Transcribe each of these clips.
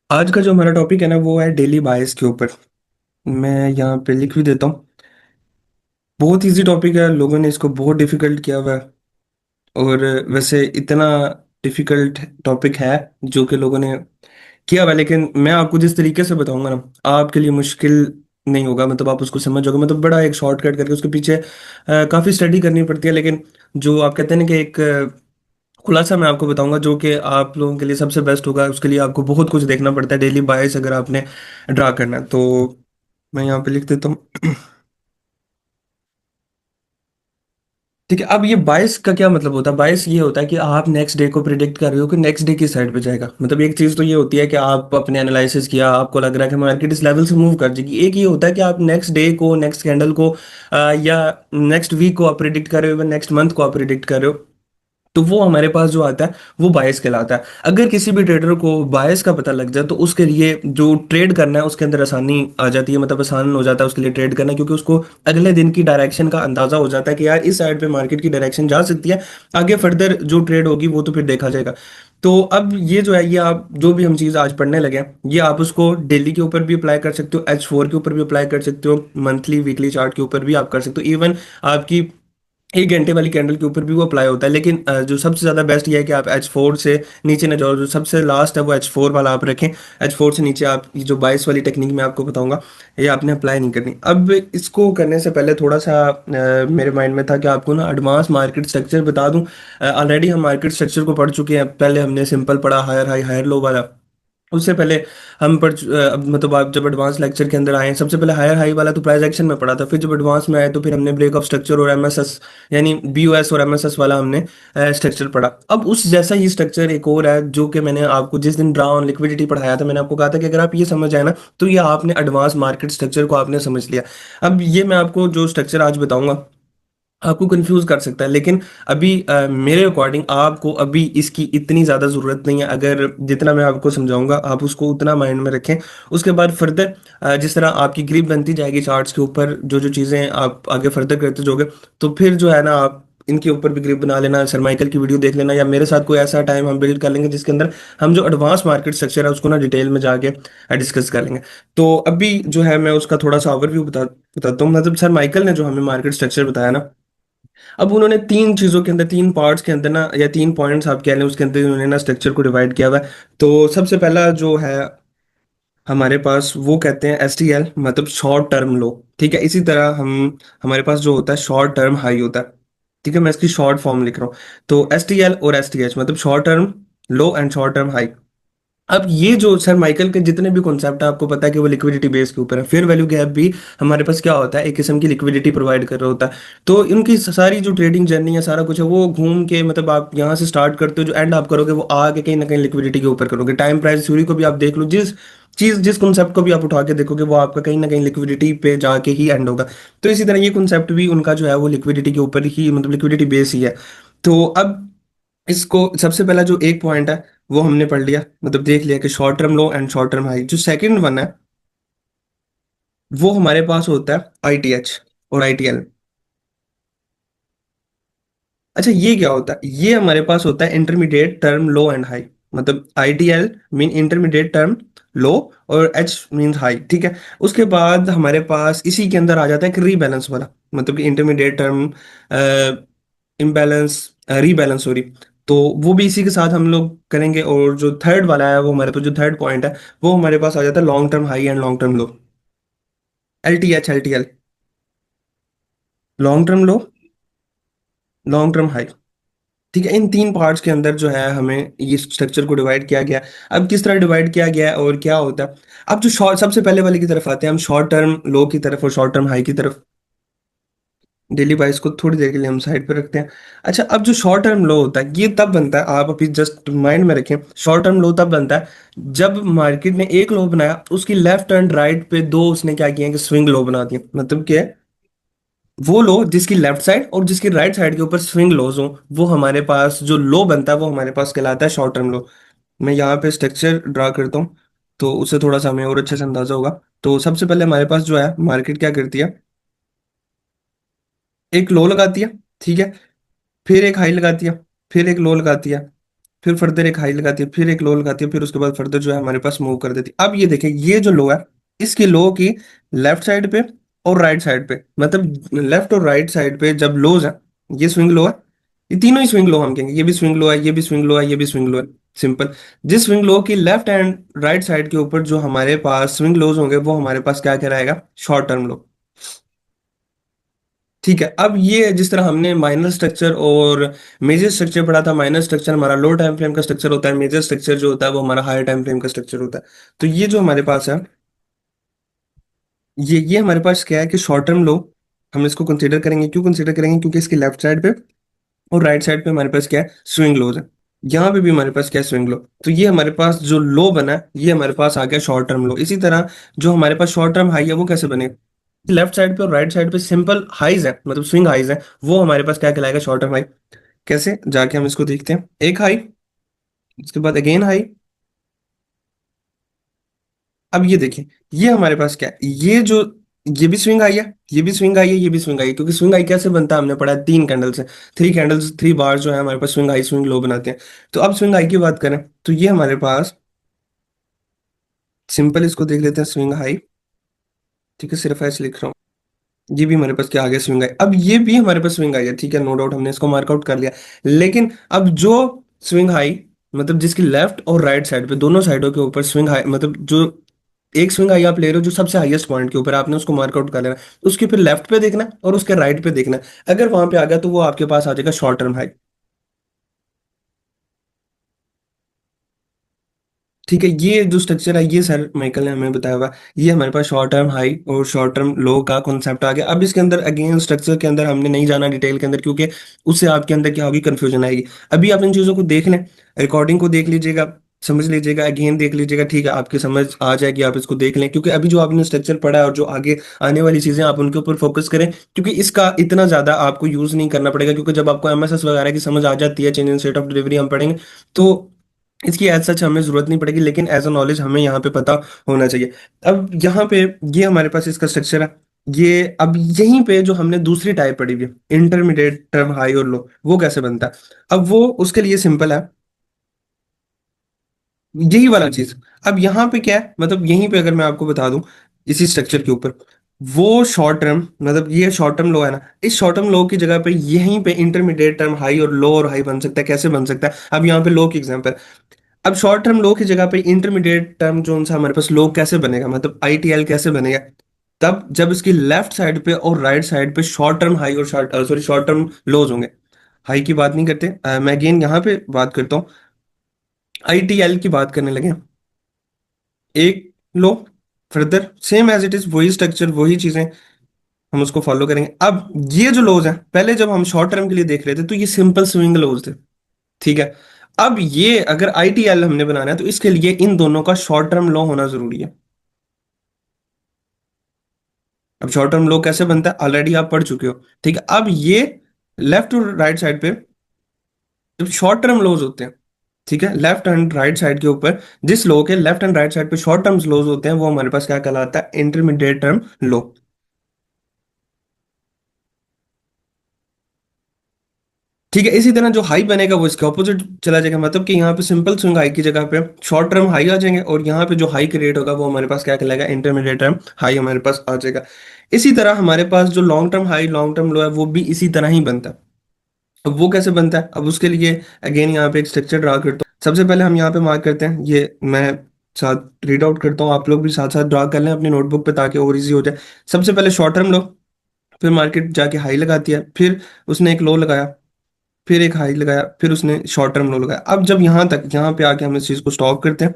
आज का जो हमारा टॉपिक है ना वो है डेली बायस के ऊपर। मैं यहाँ पे लिख भी देता हूँ। बहुत इजी टॉपिक है, लोगों ने इसको बहुत डिफिकल्ट किया हुआ है। और वैसे इतना डिफिकल्ट टॉपिक है जो कि लोगों ने किया हुआ है, लेकिन मैं आपको जिस तरीके से बताऊंगा ना आपके लिए मुश्किल नहीं होगा। मतलब आप उसको समझ जाओगे। मतलब बड़ा एक शॉर्टकट करके उसके पीछे काफ़ी स्टडी करनी पड़ती है, लेकिन जो आप कहते हैं ना कि एक खुलासा मैं आपको बताऊंगा जो कि आप लोगों के लिए सबसे बेस्ट होगा। उसके लिए आपको बहुत कुछ देखना पड़ता है डेली बायस अगर आपने ड्रा करना है तो। मैं यहाँ पे लिख देता हूँ। ठीक है, अब ये बायस का क्या मतलब होता है? बायस ये होता है कि आप नेक्स्ट डे को प्रिडिक्ट कर रहे हो कि नेक्स्ट डे किस साइड पे जाएगा। मतलब एक चीज तो ये होती है कि आप अपने एनालिसिस किया, आपको लग रहा है कि मार्केट इस लेवल से मूव कर जाएगी। एक ये होता है कि आप नेक्स्ट डे को, नेक्स्ट कैंडल को या नेक्स्ट वीक को आप प्रिडिक्ट कर रहे हो, नेक्स्ट मंथ को आप प्रिडिक्ट कर रहे हो। तो वो हमारे पास जो आता है वो बायस कहलाता है। अगर किसी भी ट्रेडर को बायस का पता लग जाए तो उसके लिए जो ट्रेड करना है उसके अंदर आसानी आ जाती है। मतलब आसान हो जाता है उसके लिए ट्रेड करना, क्योंकि उसको अगले दिन की डायरेक्शन का अंदाजा हो जाता है कि यार इस साइड पे मार्केट की डायरेक्शन जा सकती है। आगे फर्दर जो ट्रेड होगी वो तो फिर देखा जाएगा। तो अब ये जो है, ये आप जो भी हम चीज़ आज पढ़ने लगे हैं ये आप उसको डेली के ऊपर भी अप्लाई कर सकते हो, H4 के ऊपर भी अप्लाई कर सकते हो, मंथली वीकली चार्ट के ऊपर भी आप कर सकते हो, इवन आपकी 1 घंटे वाली कैंडल के ऊपर भी वो अप्लाई होता है। लेकिन जो सबसे ज्यादा बेस्ट ये है कि आप H4 से नीचे न जाओ। जो सबसे लास्ट है वो H4 वाला आप रखें। H4 से नीचे आप ये जो 22 वाली टेक्निक मैं आपको बताऊंगा ये आपने अप्लाई नहीं करनी। अब इसको करने से पहले थोड़ा सा मेरे माइंड में था कि आपको ना एडवांस मार्केट स्ट्रक्चर बता दूं। ऑलरेडी हम मार्केट स्ट्रक्चर को पढ़ चुके हैं। पहले हमने सिंपल पढ़ा, हायर हाई हायर लो वाला। उससे पहले हम मतलब आप जब एडवांस लेक्चर के अंदर आए, सबसे पहले हायर हाई वाला तो प्राइस एक्शन में पढ़ा था। फिर जब एडवांस में आए तो फिर हमने ब्रेक ऑफ स्ट्रक्चर और एमएसएस, यानी बीओएस और एमएसएस वाला हमने स्ट्रक्चर पढ़ा। अब उस जैसा ही स्ट्रक्चर एक और है जो कि मैंने आपको जिस दिन ड्रा ऑन लिक्विडिटी पढ़ाया था, मैंने आपको कहा था कि अगर आप ये समझ आए ना तो ये आपने एडवांस मार्केट स्ट्रक्चर को आपने समझ लिया। अब ये मैं आपको जो स्ट्रक्चर आज बताऊंगा आपको कंफ्यूज कर सकता है, लेकिन अभी मेरे अकॉर्डिंग आपको अभी इसकी इतनी ज़्यादा ज़रूरत नहीं है। अगर जितना मैं आपको समझाऊंगा आप उसको उतना माइंड में रखें। उसके बाद फर्दर जिस तरह आपकी ग्रिप बनती जाएगी चार्ट्स के ऊपर, जो जो चीज़ें आप आगे फर्दर करते जाओगे तो फिर जो है ना आप इनके ऊपर भी ग्रिप बना लेना। सरमाइकल की वीडियो देख लेना, या मेरे साथ कोई ऐसा टाइम हम बिल्ड कर लेंगे जिसके अंदर हम जो एडवांस मार्केट स्ट्रक्चर है उसको ना डिटेल में जाके डिस्कस कर लेंगे। तो अभी जो है मैं उसका थोड़ा सा ओवरव्यू बताता हूँ। मतलब सर माइकल ने जो हमें मार्केट स्ट्रक्चर बताया ना, अब उन्होंने तीन चीजों के अंदर, तीन पार्ट्स के अंदर ना, या तीन पॉइंट्स आप कह लें, उसके अंदर उन्होंने ना स्ट्रक्चर को डिवाइड किया हुआ है। तो सबसे पहला जो है हमारे पास वो कहते हैं STL, मतलब शॉर्ट टर्म लो। ठीक है, इसी तरह हम हमारे पास जो होता है शॉर्ट टर्म हाई होता है। ठीक है, मैं इसकी शॉर्ट फॉर्म लिख रहा हूँ। तो STL और STH मतलब short term low and short term high. अब ये जो सर माइकल के जितने भी कॉन्सेप्ट है आपको पता है कि वो लिक्विडिटी बेस के ऊपर है। फेयर वैल्यू गैप भी हमारे पास क्या होता है, एक किस्म की लिक्विडिटी प्रोवाइड कर रहा होता है। तो इनकी सारी जो ट्रेडिंग जर्नी है, सारा कुछ है, वो घूम के मतलब आप यहाँ से स्टार्ट करते हो, जो एंड आप करोगे वो आगे कहीं ना कहीं लिक्विडिटी के ऊपर करोगे। टाइम प्राइस थ्योरी को भी आप देख लो, जिस चीज जिस कॉन्सेप्ट को भी आप उठा के देखोगे वो आपका कहीं ना कहीं लिक्विडिटी पे जाके ही एंड होगा। तो इसी तरह ये कॉन्सेप्ट भी उनका जो है वो लिक्विडिटी के ऊपर ही, मतलब लिक्विडिटी बेस ही है। तो अब इसको सबसे पहला जो एक पॉइंट है वो हमने पढ़ लिया, मतलब देख लिया कि short term low and short term high. जो सेकंड वन है वो हमारे पास होता है ITH और ITL। अच्छा, ये क्या होता है? ये हमारे पास होता है intermediate term low and high. मतलब ITL मीन इंटरमीडिएट टर्म लो और H मीन हाई। ठीक है, उसके बाद हमारे पास इसी के अंदर आ जाता है कि रीबैलेंस वाला, मतलब कि intermediate term imbalance, rebalance sorry. तो वो भी इसी के साथ हम लोग करेंगे। और जो थर्ड वाला है वो हमारे पास, जो थर्ड पॉइंट है वो हमारे पास आ जाता है long term high and long term low, LTH LTL। Long term low, long term high. ठीक है, इन तीन पार्ट्स के अंदर जो है हमें ये स्ट्रक्चर को डिवाइड किया गया। अब किस तरह डिवाइड किया गया है और क्या होता है? अब जो शॉर्ट सबसे पहले वाले की तरफ आते हैं, हम शॉर्ट टर्म लो की तरफ और शॉर्ट टर्म हाई की तरफ। डेली बाइस को थोड़ी देर के लिए हम साइड पे रखते हैं। अच्छा, अब जो शॉर्ट टर्म लो होता है ये तब बनता है, आप अभी जस्ट माइंड में रखें, शॉर्ट टर्म लो तब बनता है जब मार्केट ने एक लो बनाया, उसकी लेफ्ट एंड राइट पे दो उसने क्या किया कि स्विंग लो बना दिया। मतलब क्या है, वो लो जिसकी लेफ्ट साइड और जिसकी राइट साइड के ऊपर स्विंग लोज हो, वो हमारे पास जो लो बनता है वो हमारे पास कहलाता है शॉर्ट टर्म लो। मैं यहाँ पे स्ट्रक्चर ड्रा करता हूँ तो उससे थोड़ा सा हमें और अच्छे से अंदाजा होगा। तो सबसे पहले हमारे पास जो है मार्केट क्या करती है, एक लो लगाती है। ठीक है, फिर एक हाई लगाती है, फिर एक लो लगाती है, फिर फर्दर एक हाई लगाती है, फिर एक लो लगाती है, फिर उसके बाद फर्दर जो है हमारे पास मूव कर देती है। अब ये देखें, ये जो लो है, इसके लो की लेफ्ट साइड पे और राइट साइड पे, मतलब लेफ्ट और राइट साइड पे जब लोज है, ये स्विंग लो है, ये तीनों ही स्विंग लो हम कहेंगे, ये भी स्विंग लो है, ये भी स्विंग लो है, ये भी स्विंग लो है। सिंपल। जिस स्विंग लो की लेफ्ट एंड राइट साइड के ऊपर जो हमारे पास स्विंग लोज होंगे, वो हमारे पास क्या कहलाएगा? शॉर्ट टर्म लो। ठीक है। अब ये जिस तरह हमने माइनर स्ट्रक्चर और मेजर स्ट्रक्चर पढ़ा था, माइनर स्ट्रक्चर हमारा लो टाइम फ्रेम का स्ट्रक्चर होता है, मेजर स्ट्रक्चर जो होता है वो हमारा हायर टाइम फ्रेम का स्ट्रक्चर होता है। तो ये जो हमारे पास है, ये हमारे पास क्या है कि शॉर्ट टर्म लो हम इसको कंसीडर करेंगे। क्यों कंसीडर करेंगे? क्योंकि इसकी लेफ्ट साइड पे और राइट साइड पे हमारे पास क्या है? स्विंग लोज है। यहाँ पे भी हमारे पास क्या है? Swing low. तो ये हमारे पास जो लो बना है, ये हमारे पास आ गया शॉर्ट टर्म लो। इसी तरह जो हमारे पास शॉर्ट टर्म हाई है, वो कैसे बने? लेफ्ट साइड पे और राइट साइड पे सिंपल हाइज है, मतलब स्विंग हाइज है, वो हमारे पास क्या कहलाएगा? Short term high. कैसे? जाके हम इसको देखते हैं। एक हाई, उसके बाद अगेन हाई। अब ये देखिए, ये हमारे पास क्या है? ये जो, ये भी स्विंग आई है, ये भी स्विंग आई है, ये भी स्विंग आई है। क्योंकि स्विंग आई कैसे बनता है? हमने पढ़ा है 3 कैंडल से। 3 कैंडल्स, 3 बार जो है हमारे पास स्विंग हाई स्विंग लो बनाते हैं। तो अब स्विंग आई की बात करें, तो ये हमारे पास सिंपल, इसको देख लेते हैं, स्विंग हाई। ठीक है, सिर्फ ऐसे लिख रहा हूँ। ये भी हमारे पास क्या आ गया? स्विंग आई। अब ये भी हमारे पास स्विंग आई है, ठीक है, नो डाउट हमने इसको मार्कआउट कर लिया। लेकिन अब जो स्विंग हाई, मतलब जिसकी लेफ्ट और राइट साइड पे दोनों साइडों के ऊपर स्विंग हाई, मतलब जो एक स्विंग हाई आप ले रहे हो जो सबसे हाईएस्ट पॉइंट के ऊपर, आपने उसको मार्कआउट कर लेना है। उसके फिर लेफ्ट पे देखना है और उसके राइट पे देखना है। अगर वहां पे आ गया तो वो आपके पास आ जाएगा शॉर्ट टर्म हाई। ठीक है, ये जो स्ट्रक्चर है, ये सर माइकल ने हमें बताया हुआ। ये हमारे पास शॉर्ट टर्म हाई और शॉर्ट टर्म लो का कॉन्सेप्ट आ गया। अब इसके अंदर अगेन स्ट्रक्चर के अंदर हमने नहीं जाना डिटेल के अंदर, क्योंकि उससे आपके अंदर क्या होगी? कंफ्यूजन आएगी। अभी आप इन चीजों को देख लें, रिकॉर्डिंग को देख लीजिएगा, समझ लीजिएगा, अगेन देख लीजिएगा, ठीक है, आपकी समझ आ जाएगी। आप इसको देख लें, क्योंकि अभी जो आपने स्ट्रक्चर पढ़ा है और जो आगे आने वाली चीजें, आप उनके ऊपर फोकस करें, क्योंकि इसका इतना ज्यादा आपको यूज नहीं करना पड़ेगा। क्योंकि जब आपको एमएसएस वगैरह की समझ आ जाती है, change in state of delivery हम पढ़ेंगे, तो इसकी एज सच हमें जरूरत नहीं पड़ेगी, लेकिन एज अ नॉलेज हमें यहाँ पे पता होना चाहिए। अब यहाँ पे ये हमारे पास इसका स्ट्रक्चर है। ये अब यहीं पे जो हमने दूसरी टाइप पढ़ी हुई है, इंटरमीडिएट टर्म हाई और लो, वो कैसे बनता है? अब वो उसके लिए सिंपल है, यही वाला चीज। अब यहाँ पे क्या है, मतलब यहीं पे अगर मैं आपको बता दूं, इसी स्ट्रक्चर के ऊपर, वो शॉर्ट टर्म, मतलब ये शॉर्ट टर्म लो है ना, इस शॉर्ट टर्म लो की जगह पे यहीं पे इंटरमीडिएट टर्म हाई और लो और हाई बन सकता है। कैसे बन सकता है? अब यहाँ पे लो की एग्जांपल, अब शॉर्ट टर्म लो की जगह पे इंटरमीडिएट टर्म जो सा हमारे पास लो कैसे बनेगा, मतलब आईटीएल कैसे बनेगा? तब जब इसकी लेफ्ट साइड पे और राइट साइड पे शॉर्ट टर्म हाई और शॉर्ट टर्म लोज होंगे। हाई की बात नहीं करते, मैं अगेन यहाँ पे बात करता हूँ, आईटीएल की बात करने लगे। एक लो, further same as it is, वही स्ट्रक्चर, वही चीजें हम उसको फॉलो करेंगे। अब ये जो लोज हैं, पहले जब हम शॉर्ट टर्म के लिए देख रहे थे तो ये सिंपल स्विंग लोज थे, ठीक है। अब ये अगर आईटीएल हमने बनाना है, तो इसके लिए इन दोनों का शॉर्ट टर्म लो होना जरूरी है। अब शॉर्ट टर्म लो कैसे बनता है, ऑलरेडी आप पढ़ चुके हो, ठीक है। अब ये लेफ्ट और राइट साइड पे जब शॉर्ट टर्म लोज होते हैं, ठीक है, लेफ्ट एंड राइट साइड के ऊपर जिस लो के लेफ्ट एंड राइट साइड पे शॉर्ट टर्म लोज होते हैं, वो हमारे पास क्या कहलाता है? इंटरमीडिएट टर्म लो। ठीक है, इसी तरह जो हाई बनेगा वो इसके ऑपोजिट चला जाएगा, मतलब कि यहाँ पे सिंपल स्विंग हाई की जगह पे शॉर्ट टर्म हाई आ जाएंगे, और यहाँ पे जो हाई क्रिएट होगा वो हमारे पास क्या कहलाएगा? इंटरमीडिएट टर्म हाई हमारे पास आ जाएगा। इसी तरह हमारे पास जो long term high long term लो है, वो भी इसी तरह ही बनता है। अब वो कैसे बनता है? अब उसके लिए अगेन यहाँ पे एक स्ट्रक्चर ड्रा करता हूँ। सबसे पहले हम यहाँ पे मार्क करते हैं, ये मैं साथ रीड आउट करता हूँ, आप लोग भी साथ साथ ड्रा कर लें अपनी नोटबुक पे, ताकि और इजी हो जाए। सबसे पहले शॉर्ट टर्म लो, फिर मार्केट जाके हाई लगाती है, फिर उसने एक लो लगाया, फिर एक हाई लगाया, फिर उसने शॉर्ट टर्म लो लगाया। अब जब यहाँ तक, यहाँ पे आके हम इस चीज को स्टॉप करते हैं,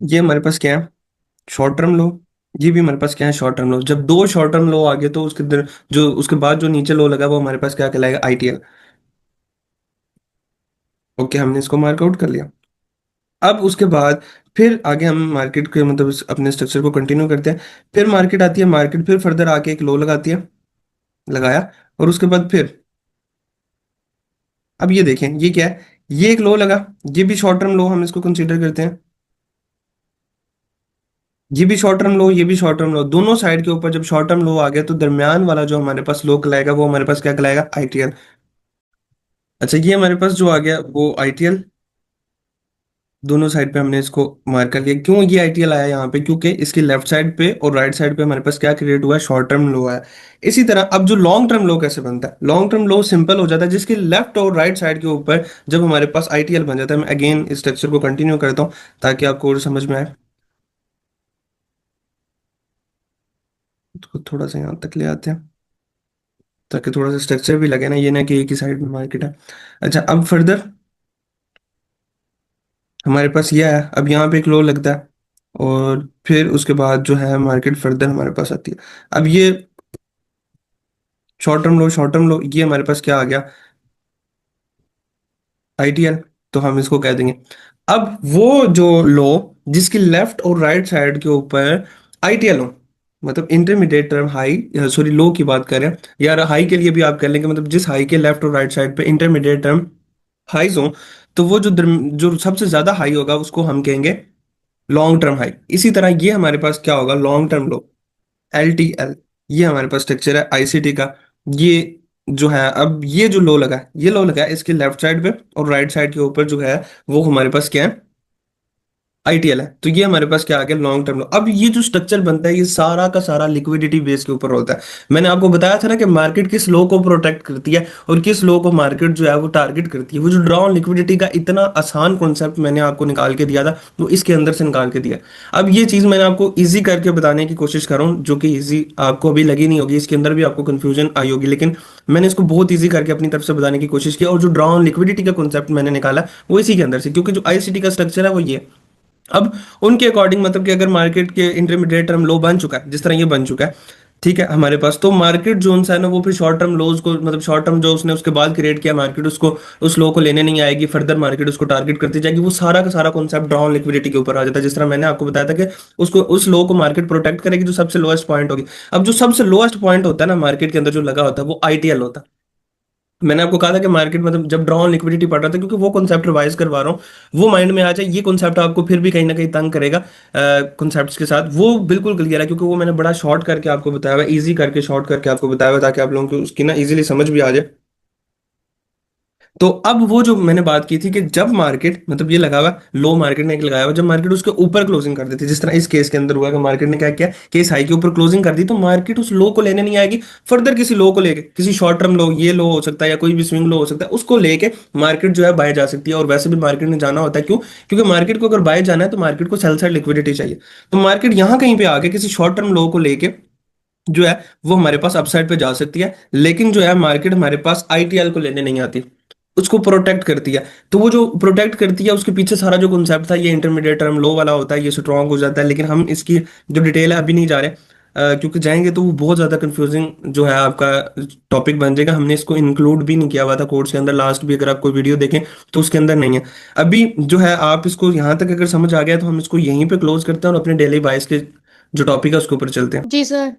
ये हमारे पास क्या है? शॉर्ट टर्म लो। ये भी हमारे पास क्या है? शॉर्ट टर्म लो। जब दो शॉर्ट टर्म लो आ गए, तो उसके जो उसके बाद जो नीचे लो लगा, वो हमारे पास क्या कहलाएगा? आईटीएल। ओके, हमने इसको मार्कआउट कर लिया। अब उसके बाद फिर आगे हम मार्केट के, मतलब अपने स्ट्रक्चर को कंटिन्यू करते हैं। फिर मार्केट आती है, मार्केट फिर फर्दर आके एक लो लगाती है, लगाया, और उसके बाद फिर, अब ये देखें, ये क्या है? ये एक लो लगा, ये भी शॉर्ट टर्म लो हम इसको कंसीडर करते हैं। ये भी शॉर्ट टर्म लो, ये भी शॉर्ट टर्म लो, दोनों साइड के ऊपर जब शॉर्ट टर्म लो आ गया, तो दरमियान वाला जो हमारे पास लो कहलाएगा, वो हमारे पास क्या कहलाएगा? आईटीएल। अच्छा, ये हमारे पास जो आ गया वो आईटीएल, दोनों साइड पे हमने इसको मार्क कर लिया। क्यों ये आईटीएल आया यहाँ पे? क्योंकि इसकी लेफ्ट साइड पे और राइट साइड पे हमारे पास क्या क्रिएट हुआ है, शॉर्ट टर्म लो आया। इसी तरह अब जो लॉन्ग टर्म लो कैसे बनता है, लॉन्ग टर्म लो सिंपल हो जाता है, जिसके लेफ्ट और राइट साइड के ऊपर जब हमारे पास आईटीएल बन जाता है। मैं अगेन इस स्ट्रक्चर को कंटिन्यू करता हूँ ताकि आपको और समझ में आए। तो थोड़ा सा यहाँ तक ले आते हैं ताकि थोड़ा सा स्ट्रक्चर भी लगे ना, ये ना कि एक ही साइड में मार्केट है। अच्छा, अब फर्दर हमारे पास ये है, अब यहाँ पे एक लो लगता है और फिर उसके बाद जो है मार्केट फर्दर हमारे पास आती है। अब ये शॉर्ट टर्म लो, शॉर्ट टर्म लो, ये हमारे पास क्या आ गया, आईटीएल। तो हम इसको कह देंगे। अब वो जो लो जिसकी लेफ्ट और राइट साइड के ऊपर आईटीएल हो, मतलब इंटरमीडिएट टर्म हाई, सॉरी लो की बात करें, यार हाई के लिए भी आप कर लेंगे, मतलब जिस हाई के लेफ्ट और राइट साइड पे इंटरमीडिएट टर्म हाईज हो, तो वो जो सबसे ज्यादा हाई होगा उसको हम कहेंगे लॉन्ग टर्म हाई। इसी तरह ये हमारे पास क्या होगा, लॉन्ग टर्म लो, LTL। ये हमारे पास स्ट्रक्चर है आईसीटी का। ये जो है, अब ये जो लो लगा है, ये लो लगा है इसके लेफ्ट साइड पे और राइट साइड के ऊपर जो है वो हमारे पास क्या है, आईटीएल है। तो ये हमारे पास क्या आ गया, लॉन्ग टर्म लो। अब ये जो स्ट्रक्चर बनता है ये सारा का सारा लिक्विडिटी बेस के ऊपर होता है। मैंने आपको बताया था ना कि मार्केट किस लो को प्रोटेक्ट करती है और किस लो को मार्केट जो है वो टारगेट करती है। वो जो ड्रॉ ऑन लिक्विडिटी का इतना आसान कॉन्सेप्ट मैंने आपको निकाल के दिया था, वो इसके अंदर से निकाल के दिया। अब ये चीज मैंने आपको इजी करके बताने की कोशिश कर रहा हूँ, जो कि इजी आपको अभी लगी नहीं होगी, इसके अंदर भी आपको कंफ्यूजन आई होगी, लेकिन मैंने इसको बहुत इजी करके अपनी तरफ से बताने की कोशिश की। और जो ड्रॉ ऑन लिक्विडिटी का कॉन्सेप्ट मैंने निकाला वो इसी के अंदर से, क्योंकि जो आईसीटी का स्ट्रक्चर है वो ये है। अब उनके अकॉर्डिंग मतलब कि अगर मार्केट के इंटरमीडिएट टर्म लो बन चुका है, जिस तरह ये बन चुका है, ठीक है हमारे पास, तो मार्केट जोन सा है ना वो फिर शॉर्ट टर्म लोज को, मतलब शॉर्ट टर्म जो उसने उसके बाद क्रिएट किया, मार्केट उसको उस लो को लेने नहीं आएगी, फर्दर मार्केट उसको टारगेट करती जाएगी। वो सारा का सारा कॉन्सेप्ट डाउन लिक्विडिटी के ऊपर आ जाता है। जिस तरह मैंने आपको बताया था कि उसको उस लो को मार्केट प्रोटेक्ट करेगी जो सबसे लोएस्ट पॉइंट होगी। अब जो सबसे लोएस्ट पॉइंट होता है ना मार्केट के अंदर जो लगा होता है वो आईटीएल होता है। मैंने आपको कहा था कि मार्केट मतलब जब ड्रॉ ऑन लिक्विडिटी पढ़ रहा था, क्योंकि वो कॉन्सेप्ट रिवाइज करवा रहा हूँ, वो माइंड में आ जाए। ये कॉन्सेप्ट आपको फिर भी कहीं ना कहीं तंग करेगा कॉन्सेप्ट्स के साथ, वो बिल्कुल क्लियर है क्योंकि वो मैंने बड़ा शॉर्ट करके आपको बताया हुआ, इजी करके शॉर्ट करके आपको बताया हुआ, ताकि आप लोगों को उसकी ना इजीली समझ भी आ जाए। तो अब वो जो मैंने बात की थी कि जब मार्केट मतलब ये लगा हुआ लो, मार्केट ने एक लगाया हुआ, जब मार्केट उसके ऊपर क्लोजिंग कर देती है, जिस तरह इस केस के अंदर हुआ कि मार्केट ने क्या किया कि इस हाई के ऊपर क्लोजिंग कर दी, तो मार्केट उस लो को लेने नहीं आएगी। फर्दर किसी लो को लेके, किसी शॉर्ट टर्म लो, ये लो हो सकता है या कोई भी स्विंग लो हो सकता है, उसको लेके मार्केट जो है बाय जा सकती है। और वैसे भी मार्केट ने जाना होता है, क्यों? क्योंकि मार्केट को अगर बाय जाना है तो मार्केट को सेल साइड लिक्विडिटी चाहिए। तो मार्केट यहाँ कहीं पे आके किसी शॉर्ट टर्म लो को लेके जो है वो हमारे पास अपसाइड पे जा सकती है, लेकिन जो है मार्केट हमारे पास आईटीएल को लेने नहीं आती, उसको प्रोटेक्ट करती है। तो वो जो प्रोटेक्ट करती है उसके पीछे सारा जो कॉन्सेप्ट था, ये इंटरमीडिएट टर्म लो वाला होता है, ये स्ट्रांग हो जाता है। लेकिन हम इसकी जो डिटेल है अभी नहीं जा रहे, क्योंकि जाएंगे तो वो बहुत ज्यादा कंफ्यूजिंग जो है आपका टॉपिक बन जाएगा। हमने इसको इंक्लूड भी नहीं किया हुआ था कोर्स के अंदर, लास्ट भी अगर आप कोई वीडियो देखें तो उसके अंदर नहीं है। अभी जो है आप इसको यहाँ तक अगर समझ आ गया तो हम इसको यहीं पे क्लोज करते हैं और अपने डेली बाइस के जो टॉपिक है उसके ऊपर चलते हैं। जी सर।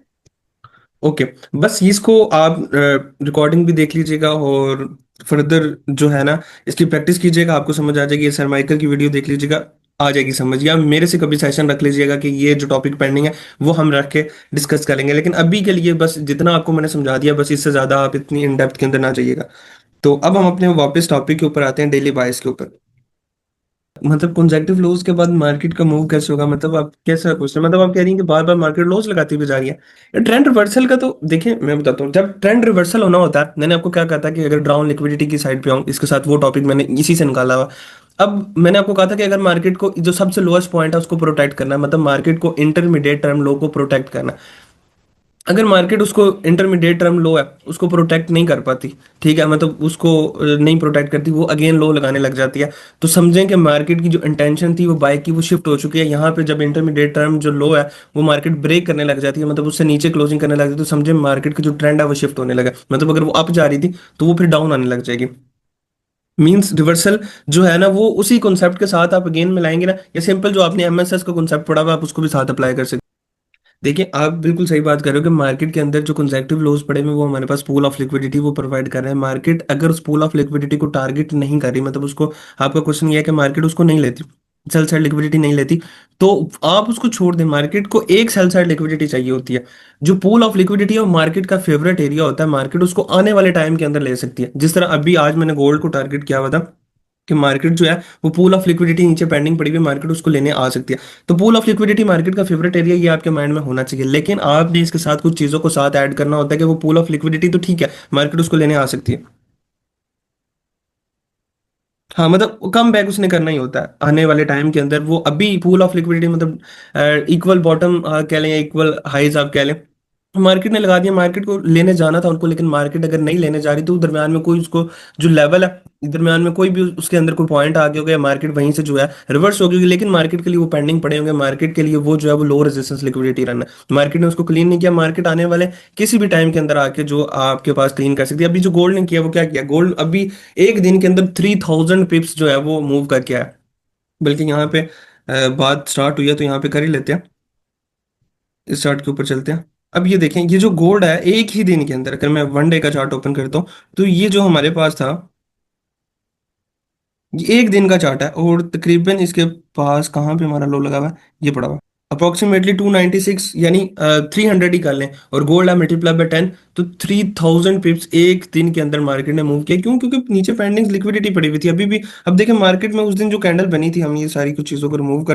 ओके, बस इसको आप रिकॉर्डिंग भी देख लीजिएगा और फर्दर जो है ना इसकी प्रैक्टिस कीजिएगा, आपको समझ आ जाएगी। सर माइकल की वीडियो देख लीजिएगा, आ जाएगी समझ। या मेरे से कभी सेशन रख लीजिएगा कि ये जो टॉपिक पेंडिंग है वो हम रख के डिस्कस करेंगे। लेकिन अभी के लिए बस जितना आपको मैंने समझा दिया, बस इससे ज़्यादा आप इतनी इन डेप्थ के अंदर ना जाइएगा। तो अब हम अपने वापस टॉपिक के ऊपर आते हैं, डेली बायस के ऊपर। मतलब कंसेक्टिव लॉस के बाद मार्केट का मूव कैसे होगा, मतलब आप कैसा क्वेश्चन, मतलब आप कह रही हैं कि बार बार मार्केट लॉस लगाती हुई जा रही है। ये ट्रेंड रिवर्सल का तो देखिए मैं बताता हूँ, जब ट्रेंड रिवर्सल होना होता है, मैंने आपको क्या कहा था कि अगर डाउन लिक्विडिटी की साइड पे आऊँ, इसके साथ वो टॉपिक मैंने इसी से निकाला हुआ। अब मैंने आपको कहा था कि अगर मार्केट को जो सबसे लोएस्ट पॉइंट है उसको प्रोटेक्ट करना है, मतलब मार्केट को इंटरमीडिएट टर्म लो को प्रोटेक्ट करना है। अगर मार्केट उसको इंटरमीडिएट टर्म लो है उसको प्रोटेक्ट नहीं कर पाती, ठीक है, मतलब उसको नहीं प्रोटेक्ट करती, वो अगेन लो लगाने लग जाती है, तो समझें कि मार्केट की जो इंटेंशन थी वो बाय की वो शिफ्ट हो चुकी है। यहाँ पे जब इंटरमीडिएट टर्म जो लो है वो मार्केट ब्रेक करने लग जाती है, मतलब उससे नीचे क्लोजिंग करने लग जाती है, तो समझे मार्केट की जो ट्रेंड है वो शिफ्ट होने लगा। मतलब अगर वो अप जा रही थी तो वो फिर डाउन आने लग जाएगी। मींस रिवर्सल जो है ना वो उसी कॉन्सेप्ट के साथ आप अगेन मिलाएंगे ना, या सिंपल जो आपने एमएसएस का कॉन्सेप्ट पढ़ा हुआ आप उसको भी साथ अप्लाई कर सकते। देखिए आप बिल्कुल सही बात कर रहे हो कि मार्केट के अंदर जो कंसेक्टिव लॉस पड़े हुए हैं, वो हमारे पास पूल ऑफ लिक्विडिटी वो प्रोवाइड कर रहे हैं। मार्केट अगर उस पूल ऑफ लिक्विडिटी को टारगेट नहीं कर रही, मतलब उसको, आपका क्वेश्चन ये है कि मार्केट उसको नहीं लेती, सेल साइड लिक्विडिटी नहीं लेती, तो आप उसको छोड़ दें। मार्केट को एक सेल साइड लिक्विडिटी चाहिए होती है। जो पूल ऑफ लिक्विडिटी है वो मार्केट का फेवरेट एरिया होता है, मार्केट उसको आने वाले टाइम के अंदर ले सकती है। जिस तरह अभी आज मैंने गोल्ड को टारगेट किया हुआ था कि मार्केट जो है वो पूल ऑफ लिक्विडिटी नीचे पेंडिंग पड़ी हुई है, मार्केट उसको लेने आ सकती है। तो पूल ऑफ लिक्विडिटी मार्केट का फेवरेट एरिया ये आपके माइंड में होना चाहिए, लेकिन आपने इसके साथ कुछ चीजों को साथ ऐड करना होता है कि वो पूल ऑफ लिक्विडिटी तो ठीक है, मार्केट उसको लेने आ सकती है। हाँ, मतलब कम बैक उसने करना ही होता है आने वाले टाइम के अंदर। वो अभी पूल ऑफ लिक्विडिटी मतलब इक्वल बॉटम कह लें या इक्वल हाइज आप कह लें, मार्केट ने लगा दिया। मार्केट को लेने जाना था उनको, लेकिन मार्केट अगर नहीं लेने जा रही तो दरम्यान में कोई उसको जो लेवल है, दरम्यान में कोई भी उसके अंदर कोई पॉइंट आ गया होगा, मार्केट वहीं से जो है रिवर्स हो गई, लेकिन मार्केट के लिए वो पेंडिंग पड़े होंगे। मार्केट के लिए वो जो है वो लो रेजिस्टेंस लिक्विडिटी रन है, मार्केट ने उसको क्लीन नहीं किया। मार्केट आने वाले किसी भी टाइम के अंदर आके जो आपके पास क्लीन कर सकती है। अभी जो गोल्ड ने किया वो क्या किया, गोल्ड अभी एक दिन के अंदर 3000 पिप्स जो है वो मूव करके आया। बल्कि यहाँ पे बात स्टार्ट हुई है तो यहाँ पे कर ही लेते हैं, इस चार्ट के ऊपर चलते हैं। अब ये देखें, ये जो गोल्ड है एक ही दिन के अंदर, अगर मैं वन डे का चार्ट ओपन करता हूँ तो ये जो हमारे पास था, ये एक दिन का चार्ट है और तकरीबन इसके पास कहाँ पे हमारा लो लगा हुआ है, ये पड़ा हुआ अप्रोक्सीमेटली 296, यानी 300 ही कर लें, और गोल्ड है मल्टीप्लाई बाय 10, तो 3000 पिप्स एक दिन के अंदर मार्केट ने मूव किया। क्यों? क्योंकि नीचे पेंडिंग लिक्विडिटी पड़ी हुई थी अभी भी। अब देखें मार्केट में उस दिन जो कैंडल बनी थी, हम ये सारी कुछ चीजों को रिमूव,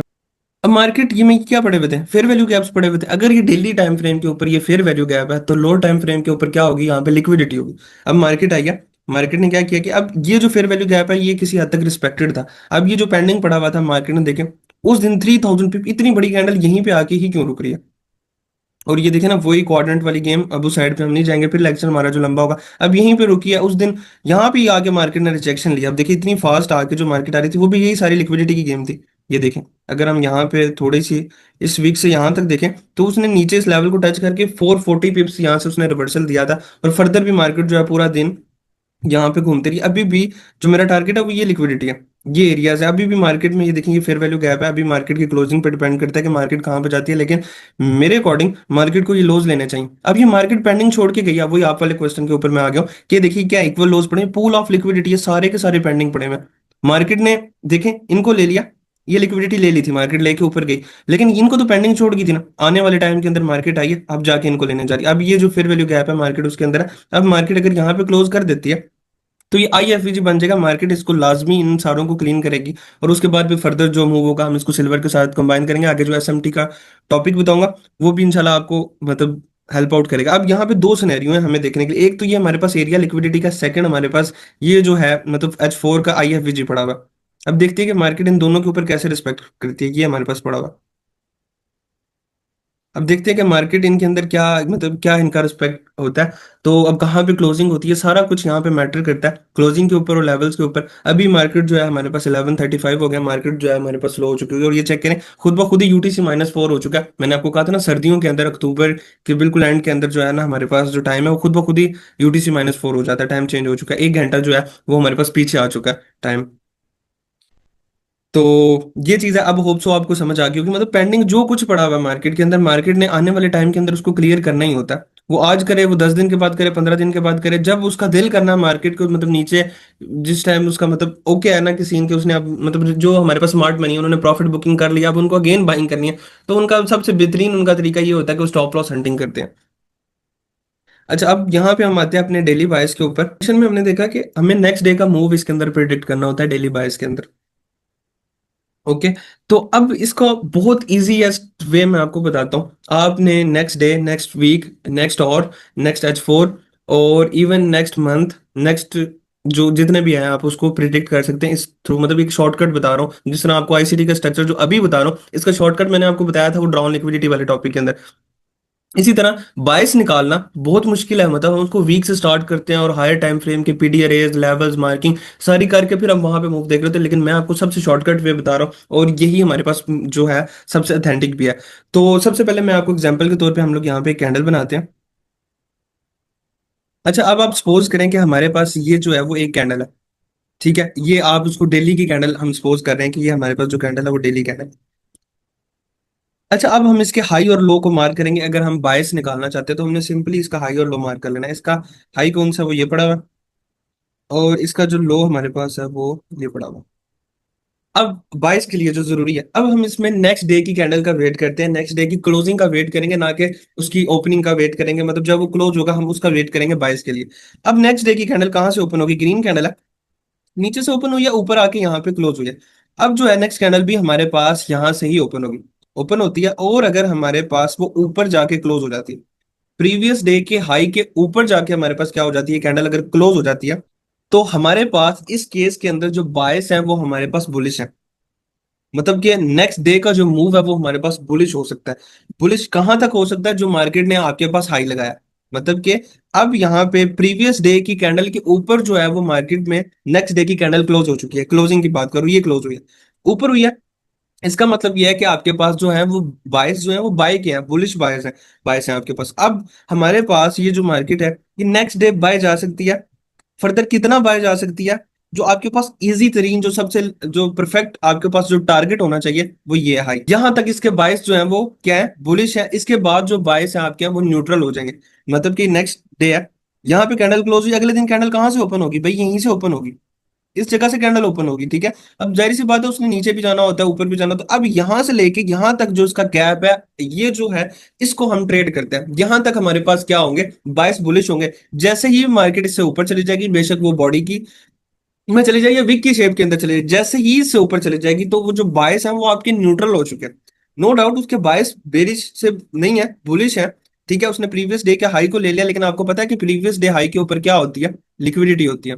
अब मार्केट ये में क्या पड़े हुए थे, फेयर वैल्यू गैप्स पड़े हुए थे। अगर ये डेली टाइम फ्रेम के ऊपर ये फेयर वैल्यू गैप है तो लो टाइम फ्रेम के ऊपर क्या होगी, यहाँ पे लिक्विडिटी होगी। अब मार्केट आई है, मार्केट ने क्या किया कि अब ये जो फेयर वैल्यू गैप है ये किसी हद तक रिस्पेक्टेड था। अब ये जो पेंडिंग पड़ा हुआ था, मार्केट ने देखे उस दिन 3000 पिप, इतनी बड़ी कैंडल यहीं पे आके ही क्यों रुक रही है। और ये देखे ना, वही कोऑर्डिनेट वाली गेम, अब उस साइड पे हम नहीं जाएंगे, फिर लेक्चर हमारा जो लंबा होगा। अब यहीं पे रुकी है उस दिन, यहाँ पे ही आके मार्केट ने रिजेक्शन लिया। अब देखिए इतनी फास्ट आके जो मार्केट आ रही थी वो भी यही सारी लिक्विडिटी की गेम थी। ये देखें, अगर हम यहाँ पे थोड़ी सी इस वीक से यहाँ तक देखें तो उसने नीचे इस लेवल को टच करके 440 पिप्स यहाँ से उसने रिवर्सल दिया था। और फर्दर भी मार्केट जो है पूरा दिन यहाँ पे घूमते रही। अभी भी जो मेरा टारगेट है वो ये लिक्विडिटी है, ये एरियाज है। अभी भी मार्केट में ये देखेंगे फेयर वैल्यू गैप है, अभी मार्केट की क्लोजिंग पे डिपेंड करता है कि मार्केट कहाँ पे जाती है, लेकिन मेरे अकॉर्डिंग मार्केट को ये लोज लेने चाहिए। अब ये मार्केट पेंडिंग छोड़ के गई है, वही आप वाले क्वेश्चन के ऊपर मैं आ गया हूँ कि देखिए क्या इक्वल लोज पड़े, पूल ऑफ लिक्विडिटी है, सारे के सारे पेंडिंग पड़े हुए हैं। मार्केट ने देखें इनको ले लिया, ये लिक्विडिटी ले ली थी, मार्केट लेके ऊपर गई, लेकिन इनको तो पेंडिंग छोड़ गई थी ना। आने वाले टाइम के अंदर मार्केट आई है, अब जाके इनको लेने जा रही है। अब ये जो फेयर वैल्यू गैप है मार्केट उसके अंदर है, अब मार्केट अगर यहाँ पे क्लोज कर देती है तो ये आईएफवीजी बन जाएगा। मार्केट इसको लाजमी इन सारों को क्लीन करेगी, और उसके बाद भी फर्दर जो मूव होगा हम इसको सिल्वर के साथ कंबाइन करेंगे। आगे जो एसएमटी का टॉपिक बताऊंगा वो भी इंशाल्लाह आपको मतलब हेल्प आउट करेगा। अब यहाँ पे दो सिनेरियो है हमें देखने के लिए, एक तो ये हमारे पास एरिया लिक्विडिटी का, सेकंड हमारे पास ये जो है मतलब H4 का आईएफवीजी पड़ा हुआ है। अब देखते हैं कि मार्केट इन दोनों के ऊपर कैसे रिस्पेक्ट करती है, ये हमारे पास पड़ा हुआ है। अब देखते हैं कि मार्केट इनके अंदर क्या मतलब क्या इनका रिस्पेक्ट होता है। तो अब कहाँ पे क्लोजिंग होती है, सारा कुछ यहाँ पे मैटर करता है क्लोजिंग के ऊपर और लेवल्स के ऊपर। अभी मार्केट जो है हमारे पास 1135 हो गया, मार्केट जो है हमारे पास लो हो चुकी है। और ये चेक करें खुद ब खुद ही यूटीसी -4 हो चुका है। मैंने आपको कहा था ना सर्दियों के अंदर अक्टूबर के बिल्कुल एंड के अंदर जो है ना हमारे पास जो टाइम है वो खुद ब खुद ही यूटीसी -4 हो जाता है, टाइम चेंज हो चुका है। एक घंटा जो है वो हमारे पास पीछे आ चुका है टाइम। तो ये चीज है, अब होप सो आपको समझ आ गई होगी। मतलब पेंडिंग जो कुछ पड़ा हुआ है मार्केट के अंदर, मार्केट ने आने वाले टाइम के अंदर उसको क्लियर करना ही होता है। वो आज करे, वो 10 दिन के बाद करे, 15 दिन के बाद करे, जब उसका दिल करना मार्केट को मतलब नीचे, जिस टाइम उसका मतलब ओके है ना कि सीन के उसने अब मतलब जो हमारे पास स्मार्ट मनी है उन्होंने प्रॉफिट बुकिंग कर लिया, अब उनको अगेन बाइंग करनी है। तो उनका सबसे बेहतरीन उनका तरीका ये होता है कि वो स्टॉप लॉस हंटिंग करते हैं। अच्छा, अब यहाँ पे हम आते हैं अपने डेली बायस के ऊपर। सेशन में हमने देखा कि हमें नेक्स्ट डे का मूव इसके अंदर प्रिडिक्ट करना होता है डेली बायस के अंदर। ओके, तो अब इसको बहुत इजीएस्ट वे मैं आपको बताता हूँ। आपने next day, next week, next और नेक्स्ट H4 और इवन नेक्स्ट मंथ, नेक्स्ट जो जितने भी हैं आप उसको प्रिडिक्ट कर सकते हैं इस थ्रू। मतलब एक शॉर्टकट बता रहा हूँ, जिस तरह आपको आईसीटी का स्ट्रक्चर जो अभी बता रहा हूँ इसका शॉर्टकट मैंने आपको बताया था वो ड्रॉन लिक्विडिटी वाले टॉपिक के अंदर। इसी तरह बायस निकालना बहुत मुश्किल है, मतलब हम उसको वीक से स्टार्ट करते हैं और हायर टाइम फ्रेम के पीडी अरेज लेवल्स मार्किंग सारी करके फिर हम वहां पे मूव देख रहे थे, लेकिन मैं आपको सबसे शॉर्टकट वे बता रहा हूँ और यही हमारे पास जो है सबसे अथेंटिक भी है। तो सबसे पहले मैं आपको एग्जांपल के तौर पे हम लोग यहाँ पे एक कैंडल बनाते हैं। अच्छा, अब आप सपोज करें कि हमारे पास ये जो है वो एक कैंडल है, ठीक है, ये आप उसको डेली की कैंडल हम सपोज कर रहे हैं कि ये हमारे पास जो कैंडल है वो डेली कैंडल। अच्छा, अब हम इसके हाई और लो को मार्क करेंगे। अगर हम बायस निकालना चाहते हैं तो हमने सिंपली इसका हाई और लो मार्क कर लेना है। इसका हाई कौन सा, वो ये पड़ा हुआ है, और इसका जो लो हमारे पास है वो ये पड़ा हुआ है। अब 22 के लिए जो जरूरी है, अब हम इसमें नेक्स्ट डे की कैंडल का वेट करते हैं, नेक्स्ट डे की क्लोजिंग का वेट करेंगे, ना कि उसकी ओपनिंग का वेट करेंगे। मतलब जब वो क्लोज होगा हम उसका वेट करेंगे 22 के लिए। अब नेक्स्ट डे की कैंडल कहाँ से ओपन होगी? ग्रीन कैंडल है, नीचे से ओपन हुई है, ऊपर आके यहाँ पे क्लोज हुई है। अब जो है नेक्स्ट कैंडल भी हमारे पास यहाँ से ही ओपन होगी, ओपन होती है, और अगर हमारे पास वो ऊपर जाके क्लोज हो जाती है, प्रीवियस डे के हाई के ऊपर जाके हमारे पास क्या हो जाती है, कैंडल अगर क्लोज हो जाती है, तो हमारे पास इस केस के अंदर जो बायस है वो हमारे पास बुलिश है। मतलब कि नेक्स्ट डे का जो मूव है वो हमारे पास बुलिश हो सकता है। बुलिश कहां तक हो सकता है? जो मार्केट ने आपके पास हाई लगाया, मतलब कि अब यहाँ पे प्रीवियस डे की कैंडल के ऊपर जो है वो मार्केट में नेक्स्ट डे की कैंडल क्लोज हो चुकी है। क्लोजिंग की बात करूँ, ये क्लोज हुई है, ऊपर हुई है। इसका मतलब यह है कि आपके पास जो है वो बायस जो है वो बाय के हैं, बुलिश बायस है, बायस है आपके पास। अब हमारे पास ये जो मार्केट है, ये नेक्स्ट डे बाय जा सकती है। फर्दर कितना बाय जा सकती है? जो आपके पास इजी तरीन, जो सबसे जो परफेक्ट आपके पास जो टारगेट होना चाहिए वो ये है हाई। यहां तक इसके बायस जो है वो क्या है, बुलिश है। इसके बाद जो बायस है आपके हैं वो न्यूट्रल हो जाएंगे। मतलब कि नेक्स्ट डे है, यहाँ पे कैंडल क्लोज हुई, अगले दिन कैंडल कहां से ओपन होगी भाई? यहीं से ओपन होगी, इस जगह से कैंडल ओपन होगी, ठीक है। अब जाहिर सी बात है उसने नीचे भी जाना होता है, ऊपर भी जाना होता है। अब यहां से लेके यहां तक जो इसका गैप है, ये जो है इसको हम ट्रेड करते हैं। यहां तक हमारे पास क्या होंगे? बायस बुलिश होंगे। जैसे ही मार्केट इससे ऊपर चली जाएगी, बेशक वो बॉडी की में चली जाएगी, विक की शेप के अंदर चली जाएगी, जैसे ही इससे ऊपर चली जाएगी तो वो जो बायस है वो आपके न्यूट्रल हो चुके हैं। नो डाउट उसके बायस बेरिश से नहीं है, बुलिश है, ठीक है। उसने प्रीवियस डे के हाई को ले लिया, लेकिन आपको पता है कि प्रीवियस डे हाई के ऊपर क्या होती है? लिक्विडिटी होती है।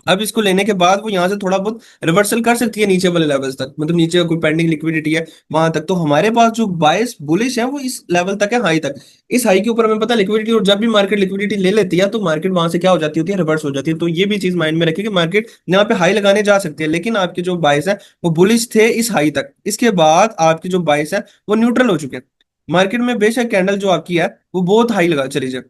अब इसको लेने के बाद वो यहाँ से थोड़ा बहुत रिवर्सल कर सकती है नीचे वाले लेवल्स तक, मतलब नीचे कोई पेंडिंग लिक्विडिटी है वहां तक। तो हमारे पास जो बायस बुलिश है वो इस लेवल तक है, हाई तक। इस हाई के ऊपर हमें पता है लिक्विडिटी, और जब भी मार्केट लिक्विडिटी ले लेती है तो मार्केट वहां से क्या हो जाती होती है? रिवर्स हो जाती है। तो ये भी चीज माइंड में रखिए कि मार्केट यहाँ पे हाई लगाने जा सकती है, लेकिन आपके जो बायस है वो बुलिश थे इस हाई तक। इसके बाद आपकी जो बायस है वो न्यूट्रल हो चुके हैं। मार्केट में बेशक कैंडल जो आपकी है वो बहुत हाई लगा चली जाए,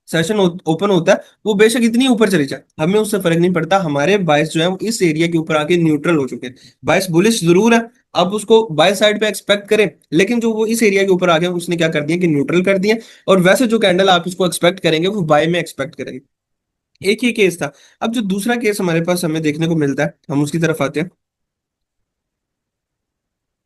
सेशन ओपन होता है, वो बेशक इतनी ऊपर चली जाए, हमें उससे फर्क नहीं पड़ता। हमारे बायस जो है वो इस एरिया के ऊपर आके न्यूट्रल हो चुके हैं। बायस बुलिश जरूर है, अब उसको बाय साइड पे एक्सपेक्ट करें, लेकिन जो वो इस एरिया के ऊपर आ गया उसने क्या कर दिया कि न्यूट्रल कर दिया। और वैसे जो कैंडल आप इसको एक्सपेक्ट करेंगे वो बाय में एक्सपेक्ट करेंगे। एक ही केस था। अब जो दूसरा केस हमारे पास हमें देखने को मिलता है, हम उसकी तरफ आते हैं।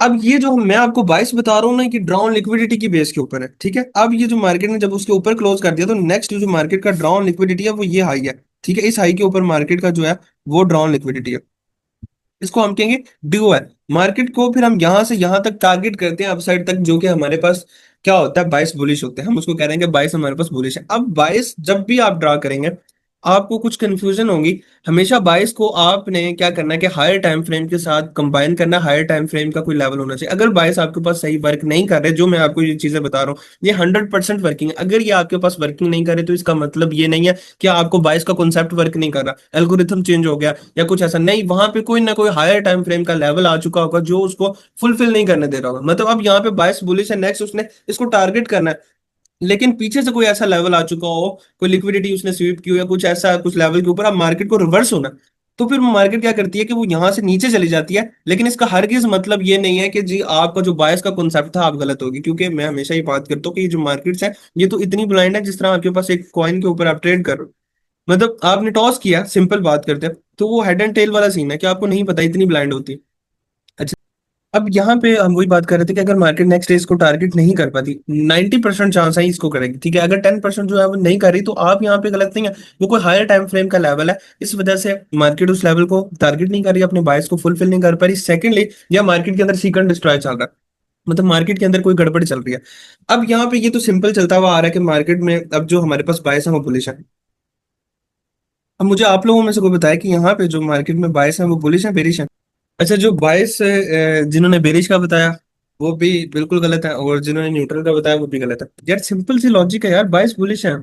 अब ये जो मैं आपको बाइस बता रहा हूँ ना कि ड्राउन लिक्विडिटी की बेस के ऊपर है, ठीक है। अब ये जो मार्केट ने जब उसके ऊपर क्लोज कर दिया, तो नेक्स्ट जो मार्केट का ड्राउन लिक्विडिटी है वो ये हाई है, ठीक है। इस हाई के ऊपर मार्केट का जो है वो ड्राउन लिक्विडिटी है, इसको हम कहेंगे ड्यू है। मार्केट को फिर हम यहां से यहां तक टारगेट करते हैं, अपसाइड तक, जो कि हमारे पास क्या होता है? बाइस बुलिश होते हैं, हम उसको कह रहे हैं कि बाइस हमारे पास बुलिश है। अब बाइस जब भी आप ड्रा करेंगे आपको कुछ कंफ्यूजन होगी। हमेशा बाइस को आपने क्या करना है कि हायर टाइम फ्रेम के साथ कंबाइन करना है, हायर टाइम फ्रेम का कोई लेवल होना चाहिए। अगर बाइस आपके पास सही वर्क नहीं कर रहे, जो मैं आपको ये चीजें बता रहा हूँ ये 100% वर्किंग है, अगर ये आपके पास वर्किंग नहीं करे तो इसका मतलब ये नहीं है कि आपको बाइस का कॉन्सेप्ट वर्क नहीं कर रहा, एल्गोरिथम चेंज हो गया या कुछ ऐसा नहीं। वहां पे कोई ना कोई हायर टाइम फ्रेम का लेवल आ चुका होगा जो उसको फुलफिल नहीं करने दे रहा होगा। मतलब अब यहाँ पे बाइस बुलिश है, नेक्स्ट उसने इसको टारगेट करना है, लेकिन पीछे से कोई ऐसा लेवल आ चुका हो, कोई लिक्विडिटी उसने स्वीप की हो या कुछ ऐसा, कुछ लेवल के ऊपर अब मार्केट को रिवर्स होना, तो फिर मार्केट क्या करती है कि वो यहां से नीचे चली जाती है। लेकिन इसका हरगिज मतलब ये नहीं है कि जी आपका जो बायस का कॉन्सेप्ट था आप गलत होगी, क्योंकि मैं हमेशा ही बात करता हूँ कि ये जो मार्केट्स है ये तो इतनी ब्लाइंड है, जिस तरह आपके पास एक कॉइन के ऊपर आप ट्रेड कर रहे हो, मतलब आपने टॉस किया, सिंपल बात करते हैं, तो वो हेड एंड टेल वाला सीन है कि आपको नहीं पता, इतनी ब्लाइंड होती है। अच्छा, अब यहाँ पे हम वही बात कर रहे थे कि अगर मार्केट नेक्स्ट डे इसको टारगेट नहीं कर पाती, 90% चांस है इसको करेगी, ठीक है। अगर 10% जो है वो नहीं कर रही तो आप यहाँ पे गलत नहीं है, वो कोई हायर टाइम फ्रेम का लेवल है, इस वजह से मार्केट उस लेवल को टारगेट नहीं कर रही, अपने बायस को फुलफिल नहीं कर पा रही। सेकंडली, या मार्केट के अंदर सीक्वेंट डिस्ट्रॉय चल रहा है, मतलब मार्केट के अंदर कोई गड़बड़ चल रही है। अब यहाँ पे ये तो सिंपल चलता हुआ आ रहा है कि मार्केट में अब जो हमारे पास बायस है वो बुलिश है। अब मुझे आप लोगों में से कोई बताया कि यहाँ पे जो मार्केट में बायस है वो बुलिश है बेरिश है? अच्छा, जो बायस जिन्होंने बेरिश का बताया वो भी बिल्कुल गलत है, और जिन्होंने न्यूट्रल का बताया वो भी गलत है। यार सिंपल सी लॉजिक है यार, बायस बुलिश है।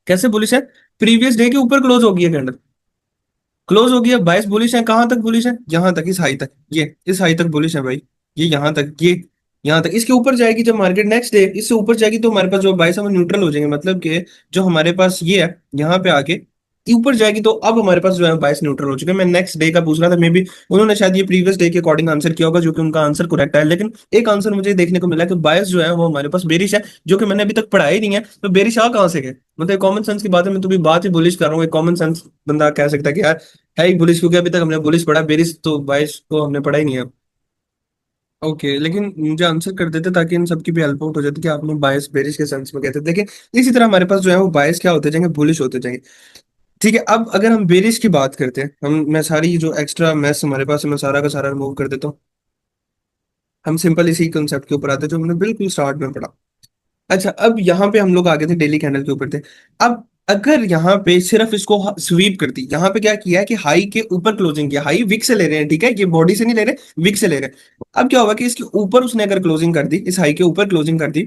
कैसे बुलिश है? प्रीवियस डे के ऊपर क्लोज हो गई है कैंडल, क्लोज हो गया, बायस बुलिश है। कहां तक बुलिश है? यहाँ तक, इस हाई तक, ये इस हाई तक बुलिश है भाई। ये यहाँ तक, ये यहाँ तक। इसके ऊपर जाएगी जब मार्केट नेक्स्ट डे इससे ऊपर जाएगी तो हमारे पास जो बायस है वो न्यूट्रल हो जाएंगे, मतलब कि जो हमारे पास ये है यहाँ पे आके ऊपर जाएगी तो अब हमारे पास जो है बायस न्यूट्रल हो चुके हैं। मैं नेक्स्ट डे का पूछ रहा था, मे बी उन्होंने शायद ये प्रीवियस डे के अकॉर्डिंग आंसर किया होगा, जो कि उनका आंसर करेक्ट है। लेकिन एक आंसर मुझे देखने को मिला कि बायस जो है वो हमारे पास बेरिश है, जो कि मैंने अभी तक पढ़ा ही नहीं है। तो बेरिश आ कहाँ से गए? मतलब कॉमन सेंस की बात है, मैं तो भी बात ही बुलिश कर रहा हूँ। एक कॉमन सेंस बंदा कह सकता है कि यार है ही बुलिश, क्योंकि अभी तक हमने बुलिश पढ़ा, बेरिश तो बाइस को हमने पढ़ा ही नहीं है। ओके, लेकिन मुझे आंसर कर देते ताकि इन सबकी भी हेल्प आउट हो जाती कि आपने बायस बेरिश के सेंस में कहते थे। देखिए इसी तरह हमारे पास जो है वो बायस क्या होते जाएंगे, बुलिश होते जाएंगे। ठीक है, अब अगर हम बेरिश की बात करते हैं, हम मैं सारी जो एक्स्ट्रा मैथ्स हमारे पास है मैं सारा का सारा रिमूव कर देता हूँ। हम सिंपल इसी कंसेप्ट के ऊपर आते हैं जो हमने बिल्कुल स्टार्ट में पढ़ा। अच्छा, अब यहाँ पे हम लोग आगे थे, डेली कैंडल के ऊपर थे। अब अगर यहाँ पे सिर्फ इसको स्वीप करती, यहाँ पे क्या किया है कि हाई के ऊपर क्लोजिंग किया, हाई विक से ले रहे हैं, ठीक है, ये बॉडी से नहीं ले रहे, विक से ले रहे हैं। अब क्या होगा कि इसके ऊपर उसने अगर क्लोजिंग कर दी, इस हाई के ऊपर क्लोजिंग कर दी,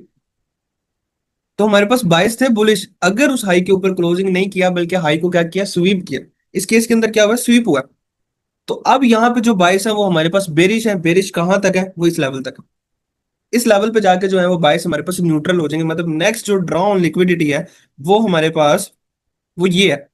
तो हमारे पास बायस थे बुलिश। अगर उस हाई के ऊपर क्लोजिंग नहीं किया बल्कि हाई को क्या किया, स्वीप किया, इस केस के अंदर क्या हुआ, स्वीप हुआ। तो अब यहाँ पे जो बायस है वो हमारे पास बेरिश है। बेरिश कहाँ तक है, वो इस लेवल तक है। इस लेवल पे जाके जो है वो बायस हमारे पास न्यूट्रल हो जाएंगे, मतलब नेक्स्ट जो ड्रॉ ऑन लिक्विडिटी है वो हमारे पास वो ये है,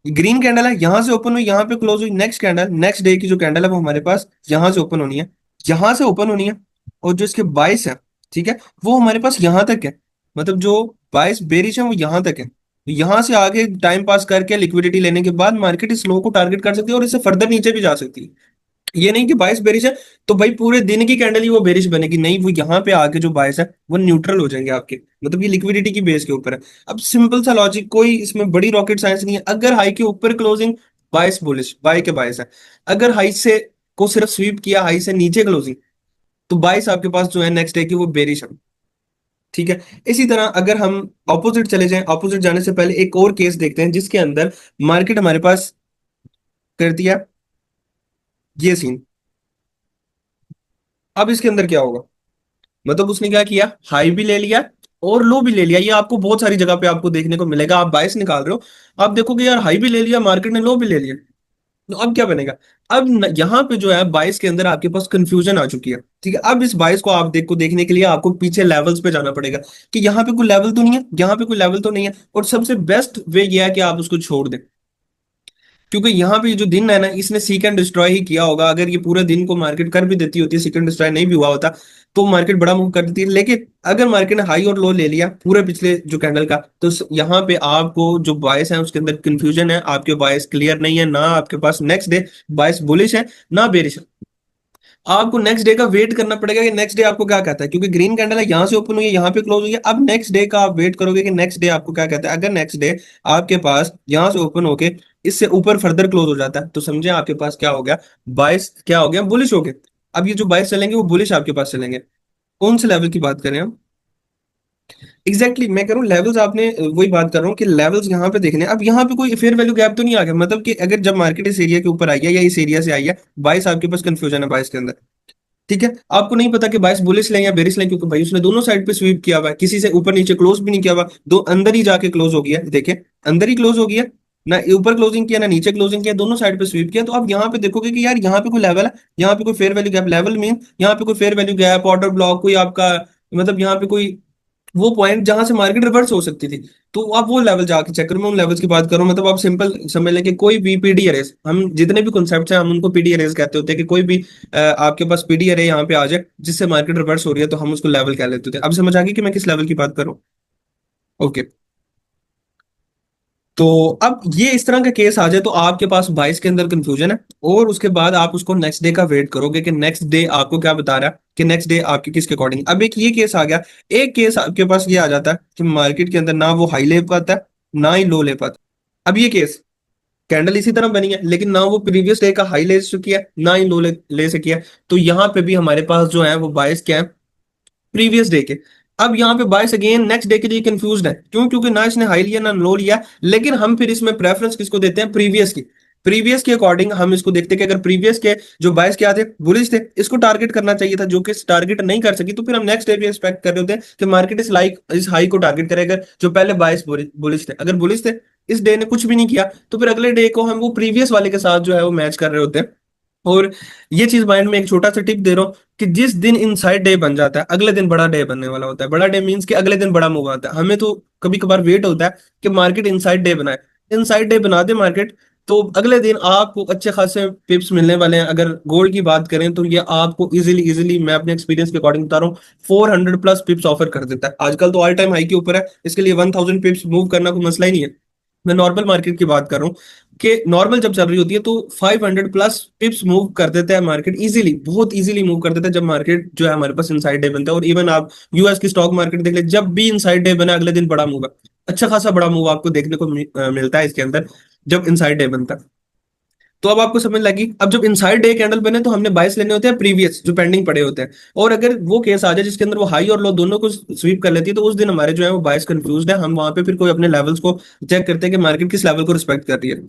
ग्रीन कैंडल है, यहां से ओपन हुई, यहाँ पे क्लोज हुई, नेक्स्ट कैंडल, नेक्स्ट डे की जो कैंडल है वो हमारे पास यहां से ओपन होनी है, यहां से ओपन होनी है। और जो इसके बायस है, ठीक है, वो हमारे पास यहां तक है, मतलब जो बायस बेरिश है वो यहां तक है। यहां से आगे टाइम पास करके लिक्विडिटी लेने के बाद मार्केट इस लो को टारगेट कर सकती है और इससे फर्दर नीचे भी जा सकती है। ये नहीं कि बायस बेरिश है तो भाई पूरे दिन की कैंडल ही वो बेरिश बनेगी, नहीं, वो यहाँ पे आके जो बायस है वो न्यूट्रल हो जाएंगे आपके, मतलब ये लिक्विडिटी की बेस के ऊपर है। अब सिंपल सा लॉजिक, कोई इसमें बड़ी रॉकेट साइंस नहीं है। अगर हाई के ऊपर क्लोजिंग, बायस बुलिश, बाय के बायस है। अगर हाई से को सिर्फ स्वीप किया, हाई से नीचे क्लोजिंग, तो बायस आपके पास जो है नेक्स्ट डे की वो बेरिश है। ठीक है, इसी तरह अगर हम ऑपोजिट चले जाएं, ऑपोजिट जाने से पहले एक और केस देखते हैं जिसके अंदर मार्केट हमारे पास कर दिया ये सीन। अब इसके अंदर क्या होगा, मतलब उसने क्या किया, हाई भी ले लिया और लो भी ले लिया। ये आपको बहुत सारी जगह पे आपको देखने को मिलेगा, आप बायस निकाल रहे हो, आप देखोगे यार हाई भी ले लिया मार्केट ने, लो भी ले लिया। तो अब क्या बनेगा, अब यहाँ पे जो है बायस के अंदर आपके पास कंफ्यूजन आ चुकी है। ठीक है, अब इस बायस को आप देखने के लिए आपको पीछे लेवल्स पे जाना पड़ेगा कि यहाँ पे कोई लेवल तो नहीं है, यहाँ पे कोई लेवल तो नहीं है, और सबसे बेस्ट वे ये है कि आप उसको छोड़ दें। क्योंकि यहाँ पे जो दिन है ना, इसने सीक एंड डिस्ट्रॉय ही किया होगा। अगर ये पूरे दिन को मार्केट कर भी देती होती है, सीक एंड डिस्ट्रॉय नहीं भी हुआ होता, तो मार्केट बड़ा मूव कर देती है। लेकिन अगर मार्केट ने हाई और लो ले लिया पूरे पिछले जो कैंडल का, तो यहाँ पे आपको जो बायस है उसके अंदर कंफ्यूजन है, आपके बायस क्लियर नहीं है, ना आपके पास नेक्स्ट डे बायस बुलिश है ना बेरिश है। आपको नेक्स्ट डे का वेट करना पड़ेगा कि नेक्स्ट डे आपको क्या कहता है, क्योंकि ग्रीन कैंडल है, यहाँ से ओपन हुई है, यहाँ पे क्लोज हुई है। अब नेक्स्ट डे का आप वेट करोगे कि नेक्स्ट डे आपको क्या कहता है। अगर नेक्स्ट डे आपके पास यहाँ से ओपन होके इससे ऊपर फर्दर क्लोज हो जाता है, तो समझे आपके पास क्या हो गया, बाइस क्या हो गया, बुलिश हो गए। अब ये जो बाइस चलेंगे वो बुलिश आपके पास चलेंगे। कौन से लेवल की बात करें हम, एग्जैक्टली मैं कह रहा हूँ लेवल्स, आपने वही बात कर रहा हूँ कि लेवल्स यहाँ पे देखने। अब यहाँ पे कोई फेयर वैल्यू गैप तो नहीं आ गया, मतलब कि अगर जब मार्केट इस एरिया के ऊपर आई है या इस एरिया से आई है, बाइस आपके पास कंफ्यूजन है बाइस के अंदर। ठीक है, आपको नहीं पता कि बायस बुलिश लें या बेरिश लें, क्योंकि भाई उसने दोनों साइड पे स्वीप किया हुआ है, किसी से ऊपर नीचे क्लोज भी नहीं किया हुआ, दो अंदर ही जाके क्लोज हो गया, देखे अंदर ही क्लोज हो गया, ना ऊपर क्लोजिंग किया ना नीचे क्लोजिंग किया, दोनों साइड पे स्वीप किया। तो आप यहाँ पे देखोगे कि यार यहाँ पे कोई लेवल है, यहाँ पे कोई fair value gap, level mean यहाँ पे कोई fair value gap, order block, कोई आपका मतलब यहाँ पे कोई वो पॉइंट जहां से मार्केट रिवर्स हो सकती थी। तो आप वो लेवल जाके चेक करो, मैं उन लेवल्स की बात करूं, मतलब आप सिंपल समझ लें कि कोई भी पीडी अरेज, हम जितने भी कॉन्सेप्ट्स हैं हम उनको पीडी अरेज कहते होते हैं, कि कोई भी आपके पास पीडी अरे यहाँ पे आ जाए जिससे मार्केट रिवर्स हो रही है तो हम उसको लेवल कह लेते थे। अब समझ आ गई कि मैं किस लेवल की बात करूं। ओके, तो अब ये इस तरह का केस आ जाए तो आपके पास बाइस के अंदर कंफ्यूजन है, और उसके बाद आप उसको नेक्स्ट डे का वेट करोगे कि नेक्स्ट डे आपको क्या बता रहा है, कि नेक्स्ट डे आपके किसके अकॉर्डिंग। अब एक ये केस आ गया, एक केस आपके पास ये आ जाता है कि मार्केट के अंदर ना वो हाई ले पाता है ना ही लो ले पाता। अब ये केस, कैंडल इसी तरह बनी है लेकिन ना वो प्रीवियस डे का हाई ले चुकी है ना ही लो ले सकी है, तो यहाँ पे भी हमारे पास जो है वो बायस क्या है, प्रीवियस डे के। अब यहाँ पे बायस अगेन नेक्स्ट डे के लिए कंफ्यूज्ड है, क्यों, क्योंकि ना इसने हाई लिया ना लो लिया। लेकिन हम फिर इसमें प्रेफरेंस किसको देते हैं, प्रीवियस की। प्रीवियस के अकॉर्डिंग हम इसको देखते हैं कि अगर प्रीवियस के जो बायस क्या थे, बुलिश थे, इसको टारगेट करना चाहिए था, जो कि टारगेट नहीं कर सकी, तो फिर हम नेक्स्ट डे भी एक्सपेक्ट कर रहे होते हैं कि मार्केट इस हाई को टारगेट करेगा जो पहले बायस बुलिश थे। अगर बुलिश थे, इस डे ने कुछ भी नहीं किया, तो फिर अगले डे को हम वो प्रीवियस वाले के साथ जो है वो मैच कर रहे होते हैं। और ये चीज माइंड में एक छोटा सा टिप दे रहा हूँ कि जिस दिन इनसाइड डे बन जाता है अगले दिन बड़ा डे बनने वाला होता है। बड़ा डे मींस कि अगले दिन बड़ा मूव आता है। हमें तो कभी कभार वेट होता है कि मार्केट इनसाइड डे बनाए, इनसाइड डे बना दे मार्केट, तो अगले दिन आपको अच्छे खासे पिप्स मिलने वाले हैं। अगर गोल्ड की बात करें तो ये आपको इजीली इजीली, मैं अपने एक्सपीरियंस के अकॉर्डिंग बता रहा हूँ, 400 प्लस पिप्स ऑफर कर देता है। आजकल तो ऑल टाइम हाई के ऊपर है, इसके लिए 1000 पिप्स मूव करना कोई मसला ही नहीं है। मैं नॉर्मल मार्केट की बात कर रहा हूँ कि नॉर्मल जब चल रही होती है तो 500 प्लस पिप्स मूव कर देता है मार्केट इजीली, बहुत इजीली मूव कर देता है जब मार्केट जो है हमारे पास इनसाइड डे बनता है। और इवन आप यूएस की स्टॉक मार्केट देख ले, जब भी इनसाइड डे बना अगले दिन बड़ा मूव है, अच्छा खासा बड़ा मूव आपको देखने को मिलता है इसके अंदर जब इनसाइड डे बनता है। तो अब आपको समझ लगी। अब जब इनसाइड डे कैंडल बने तो हमने बाइस लेने होते हैं प्रीवियस जो पेंडिंग पड़े होते हैं, और अगर वो केस आ जाए जिसके अंदर वो हाई और लो दोनों को स्वीप कर लेती है तो उस दिन हमारे जो है वो बाइस कंफ्यूज है, हम वहां पे फिर कोई अपने लेवल्स को चेक करते हैं कि मार्केट किस लेवल को रिस्पेक्ट कर रही है।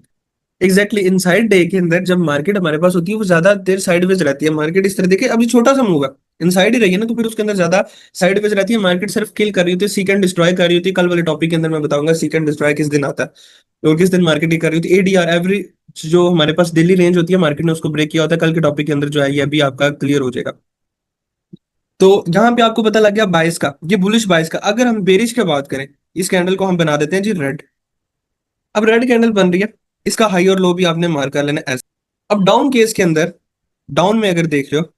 एग्जैक्टली इनसाइड डे के अंदर जब मार्केट हमारे पास होती है वो ज्यादा देर साइडवेज रहती है। मार्केट इस तरह देखिए, अभी छोटा सा मूव है, इनसाइड ही रही है ना, तो फिर उसके अंदर ज्यादा साइडवेज रहती है। मार्केट सिर्फ किल कर रही होती है, सीक एंड डिस्ट्रॉय कर रही होती है। कल वाले टॉपिक के अंदर मैं बताऊंगा सीक एंड डिस्ट्रॉय किस दिन आता है और किस दिन मार्केट ही कर रही होती है। एडीआर एवरेज जो हमारे पास दिल्ली रेंज होती है, मार्केट ने उसको ब्रेक किया होता है। कल के टॉपिक के अंदर जो है ये अभी आपका क्लियर हो जाएगा। तो यहाँ पे आपको पता लग गया बाइस का, ये बुलिश बाइस का। अगर हम बेरिश की बात करें, इस कैंडल को हम बना देते हैं जी रेड। अब रेड कैंडल बन रही है, इसका हाई और लो भी आपने मार्क कर लेना ऐसे। अब डाउन केस के अंदर, डाउन में अगर देख रहे हो,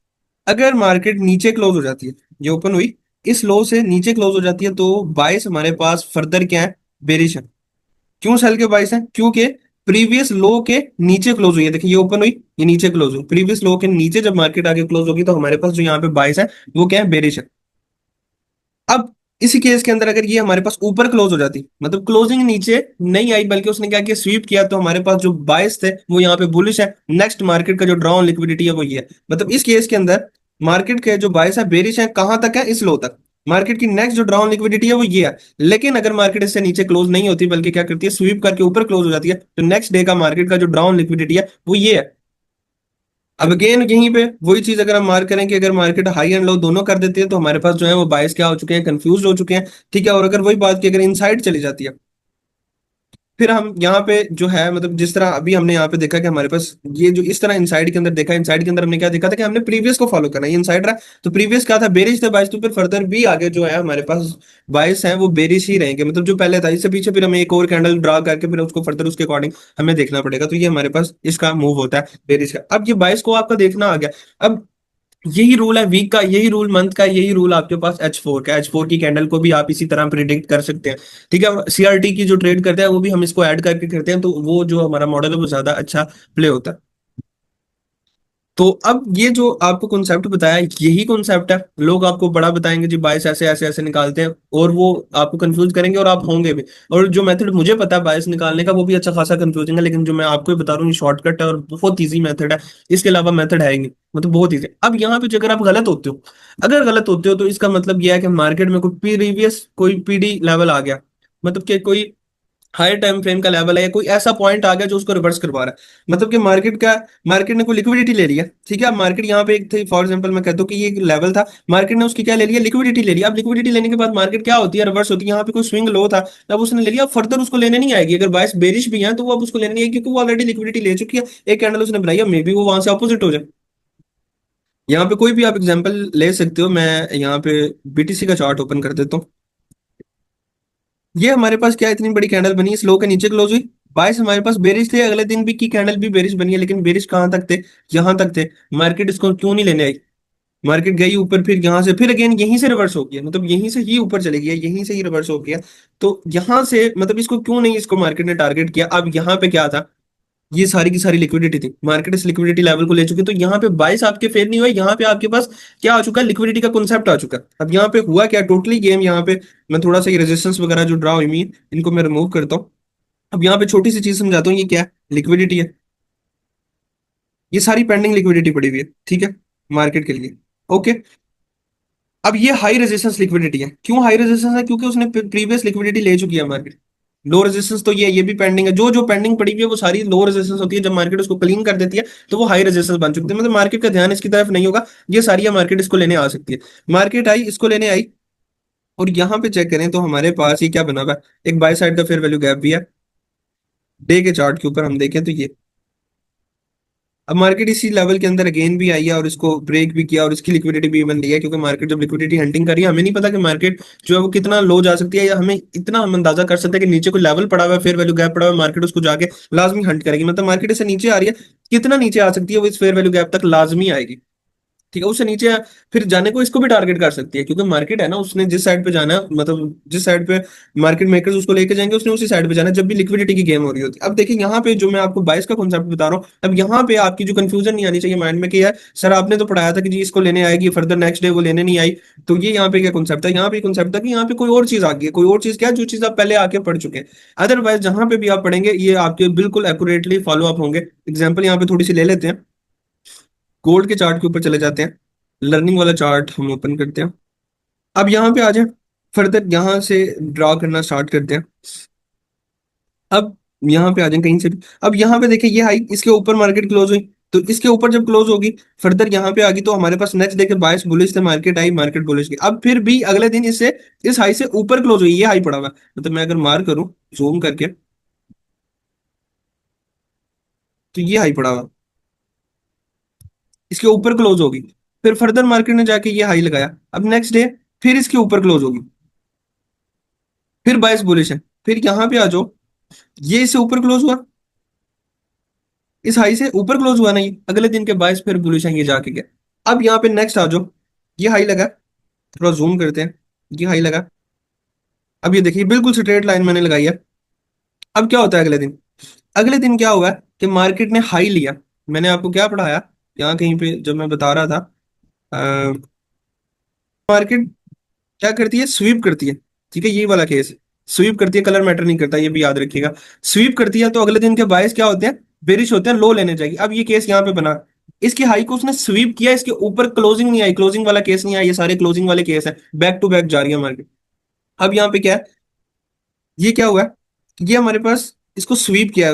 अगर मार्केट नीचे क्लोज हो जाती है, ये ओपन हुई इस लो से नीचे क्लोज हो जाती है, तो बाइस हमारे पास फर्दर क्या है, बेरिश है। क्यों सेल के बाइस है, क्योंकि प्रीवियस लो के नीचे क्लोज हुई है। देखिए ये ओपन हुई, ये नीचे क्लोज हुई, प्रीवियस लो के नीचे जब मार्केट आगे क्लोज होगी तो हमारे पास जो यहाँ पे बाइस है वो क्या है, बेरिश है। अब इसी केस के अंदर अगर ये हमारे पास ऊपर क्लोज हो जाती, मतलब क्लोजिंग नीचे नहीं आई बल्कि उसने क्या किया, स्वीप किया, तो हमारे पास जो बायस थे वो यहाँ पे बुलिश है। नेक्स्ट मार्केट का जो ड्रॉ ऑन लिक्विडिटी है वो ये है। मतलब इस केस के अंदर मार्केट के जो बायस है बेरिश है, कहां तक है, इस लो तक। मार्केट की नेक्स्ट जो ड्रॉ ऑन लिक्विडिटी है वो ये है। लेकिन अगर मार्केट इससे नीचे क्लोज नहीं होती बल्कि क्या करती है, स्वीप करके ऊपर क्लोज हो जाती है, तो नेक्स्ट डे का मार्केट का जो ड्रॉ ऑन लिक्विडिटी है वो ये है। अब अगेन यहीं पे वही चीज अगर हम मार्क करें कि अगर मार्केट हाई एंड लो दोनों कर देती है तो हमारे पास जो है वो बायस क्या हो चुके हैं, कंफ्यूज हो चुके हैं। ठीक है, और अगर वही बात की अगर इनसाइड चली जाती है, फिर हम यहाँ पे जो है मतलब जिस तरह अभी हमने यहाँ पे देखा कि हमारे पास ये जो इस तरह इनसाइड के अंदर देखा, इनसाइड के अंदर हमने क्या देखा था कि हमने प्रीवियस को फॉलो करना है, ये इनसाइड रहा। तो प्रीवियस क्या था, बेरिश था बाइस, तो फिर फर्दर भी आगे जो है हमारे पास बाइस है वो बेरिश ही रहेंगे। मतलब जो पहले था इससे पीछे फिर हमें एक और कैंडल ड्रा करके फिर उसको फर्दर उसके अकॉर्डिंग हमें देखना पड़ेगा। तो ये हमारे पास इसका मूव होता है बेरिश का। अब ये बाइस को आपका देखना आ गया। अब यही रूल है वीक का, यही रूल मंथ का, यही रूल आपके पास H4 का। H4 की कैंडल को भी आप इसी तरह प्रिडिक्ट कर सकते हैं। ठीक है, सीआरटी की जो ट्रेड करते हैं वो भी हम इसको ऐड करके करते हैं, तो वो जो हमारा मॉडल है वो ज्यादा अच्छा प्ले होता है। तो अब ये जो आपको कॉन्सेप्ट बताया यही कॉन्सेप्ट है। लोग आपको बड़ा बताएंगे जी बायस ऐसे ऐसे ऐसे निकालते हैं, और वो आपको कंफ्यूज करेंगे और आप होंगे भी। और जो मेथड मुझे पता है बायस निकालने का वो भी अच्छा खासा कंफ्यूजिंग है, लेकिन जो मैं आपको बता रहा हूँ ये शॉर्टकट है और बहुत ईजी मेथड है। इसके अलावा मेथड है ही नहीं, मतलब बहुत ईजी। अब यहाँ पे जो अगर आप गलत होते हो, अगर गलत होते हो तो इसका मतलब यह है कि मार्केट में कोई प्रीवियस कोई पीडी लेवल आ गया, मतलब कि कोई हायर टाइम फ्रेम का लेवल है या कोई ऐसा पॉइंट आ गया जो उसको रिवर्स करवा रहा है। मतलब कि मार्केट ने कोई लिक्विडिटी ले लिया। ठीक है, अब मार्केट यहाँ पे एक थी, फॉर एग्जांपल मैं कहता हूँ कि ये एक लेवल था, मार्केट ने उसकी क्या ले लिया, लिक्विडिटी ले लिया। अब लिक्विडिटी लेने के बाद मार्केट क्या होती है, रिवर्स होती है। यहाँ पे कोई स्विंग लो था, तब उसने ले लिया, फर्दर उसको लेने नहीं आएगी। अगर बायस बेरिश भी है तो वो अब उसको लेने नहीं आएगी क्योंकि वो ऑलरेडी लिक्विडिटी ले चुकी है। एक कैंडल उसने बनाई है, मे बी वो वहां से ऑपोजिट हो जाए। यहाँ पे कोई भी आप एग्जांपल ले सकते हो। मैं यहाँ पे बीटीसी का चार्ट ओपन कर देता हूँ। ये हमारे पास क्या इतनी बड़ी कैंडल बनी, स्लो के नीचे क्लोज हुई, बाइस हमारे पास बेरिश थे, अगले दिन भी की कैंडल भी बेरिश बनी है, लेकिन बेरिश कहाँ तक थे, यहाँ तक थे। मार्केट इसको क्यों नहीं लेने आई, मार्केट गई ऊपर, फिर यहाँ से फिर अगेन यहीं से रिवर्स हो गया, मतलब यहीं से ही ऊपर चले गया, यहीं से ही रिवर्स हो गया। तो यहाँ से मतलब इसको क्यों नहीं, इसको मार्केट ने टारगेट किया। अब यहाँ पे क्या था, ये सारी की सारी लिक्विडिटी थी, मार्केट इस लिक्विडिटी लेवल को ले चुकी, तो यहाँ पे बाइस आपके फेल नहीं हुआ। यहाँ पे आपके पास क्या आ चुका है, लिक्विडिटी का कॉन्सेप्ट आ चुका है। अब यहाँ पे हुआ क्या, टोटली गेम यहाँ पे मैं थोड़ा सा ये रेजिस्टेंस वगैरह जो ड्रा हुई है इनको मैं रिमूव करता हूँ। अब यहाँ पे छोटी सी चीज समझाता हूँ, ये क्या है, लिक्विडिटी है, ये सारी पेंडिंग लिक्विडिटी पड़ी हुई है। ठीक है, मार्केट के लिए ओके। अब ये हाई रेजिस्टेंस लिक्विडिटी है, क्यों हाई रेजिस्टेंस है, क्योंकि उसने प्रीवियस लिक्विडिटी ले चुकी है मार्केट। लो रेजिस्टेंस तो ये भी पेंडिंग है, जो जो पेंडिंग पड़ी हुई है वो सारी लो रेजिस्टेंस होती है। जब मार्केट उसको क्लीन कर देती है तो वो हाई रेजिस्टेंस बन चुकी है, मतलब मार्केट का ध्यान इसकी तरफ नहीं होगा, ये सारी मार्केट इसको लेने आ सकती है। मार्केट आई, इसको लेने आई, और यहाँ पे चेक करें तो हमारे पास ये क्या बना हुआ है, एक बाय साइड का फेयर वैल्यू गैप भी है। डे के चार्ट के ऊपर हम देखें तो ये, अब मार्केट इसी लेवल के अंदर अगेन भी आई है और इसको ब्रेक भी किया और इसकी लिक्विडिटी भी बन रही है, क्योंकि मार्केट जब लिक्विडिटी हंटिंग कर रही है, हमें नहीं पता कि मार्केट जो है वो कितना लो जा सकती है, या हमें इतना हम अंदाजा कर सकते हैं कि नीचे कोई लेवल पड़ा हुआ है, फेयर वैल्यू गैप पड़ा हुआ है, मार्केट उसको जाके लाजमी हंट करेगी। मतलब मार्केट इससे नीचे आ रही है, कितना नीचे आ सकती है वो इस फेयर वैल्यू गैप तक लाजमी आएगी। ठीक है, उससे नीचे फिर जाने को इसको भी टारगेट कर सकती है, क्योंकि मार्केट है ना, उसने जिस साइड पे जाना है, मतलब जिस साइड पे मार्केट मेकर्स उसको लेके जाएंगे उसने उसी साइड पे जाना है, जब भी लिक्विडिटी की गेम हो रही होती है। अब देखिए यहाँ पे जो मैं आपको बाइस का कॉन्सेप्ट बता रहा हूँ, अब यहाँ पे आपकी जो कंफ्यूजन नहीं आनी चाहिए माइंड में कि यार सर आपने तो पढ़ाया था कि जी इसको लेने आएगी, फर्दर नेक्स्ट डे वो लेने नहीं आई। तो ये यहाँ पे क्या कॉन्सेप्ट है, यहाँ पे कॉन्सेप्ट था कि यहाँ पे कोई और चीज आ गई है, कोई और चीज क्या है, जो चीज आप पहले आके पढ़ चुके हैं। अदरवाइज जहां पे भी आप पढ़ेंगे ये आपके बिल्कुल एक्यूरेटली फॉलो अप होंगे। एग्जाम्पल यहाँ पे थोड़ी सी ले लेते हैं, गोल्ड के चार्ट के ऊपर चले जाते हैं, लर्निंग वाला चार्ट हम ओपन करते हैं। अब यहाँ पे आ जाए, फर्दर यहाँ से ड्रॉ करना स्टार्ट करते हैं। अब यहाँ पे आ जाए कहीं से भी, अब यहाँ पे देखिए ये हाई इसके ऊपर मार्केट क्लोज हुई, तो इसके ऊपर जब क्लोज होगी फर्दर यहाँ पे आ गई, तो हमारे पास नेक्स्ट देखिए बायस बुलिश से मार्केट आई, मार्केट बुलिश की, अब फिर भी अगले दिन इससे इस हाई से ऊपर क्लोज हुई, ये हाई पड़ा हुआ है। मतलब मैं अगर मार करूं जूम करके, तो ये हाई पड़ा हुआ, इसके ऊपर क्लोज होगी, फिर फर्दर मार्केट ने जाके ये हाई लगाया, अब नेक्स्ट डे फिर इसके ऊपर क्लोज होगी, फिर बायस बुलिश है, फिर यहाँ पे आ जाओ, ये इससे ऊपर क्लोज हुआ, इस हाई से ऊपर क्लोज हुआ नहीं, अगले दिन के बायस फिर बुलिश है, ये जाके गया। अब यहाँ पे नेक्स्ट आ जाओ, ये हाई लगा, थोड़ा जूम करते हैं, ये हाई लगा, अब ये देखिए बिल्कुल स्ट्रेट लाइन मैंने लगाई है। अब क्या होता है अगले दिन, अगले दिन क्या हुआ कि मार्केट ने हाई लिया, मैंने आपको क्या पढ़ाया यहाँ कहीं पे जब मैं बता रहा था, मार्केट क्या करती है, स्वीप करती है। ठीक है, ये वाला केस स्वीप करती है, कलर मैटर नहीं करता, ये भी याद रखिएगा। स्वीप करती है तो अगले दिन के बायस क्या होते हैं, बेरिश होते हैं, लो लेने जाएगी। अब ये केस यहाँ पे बना, इसकी हाई को उसने स्वीप किया, इसके ऊपर क्लोजिंग नहीं आई, क्लोजिंग वाला केस नहीं आया, ये सारे क्लोजिंग वाले केस है, बैक टू बैक जा रही है मार्केट। अब यहाँ पे क्या है, ये क्या हुआ है, ये हमारे पास इसको स्वीप किया,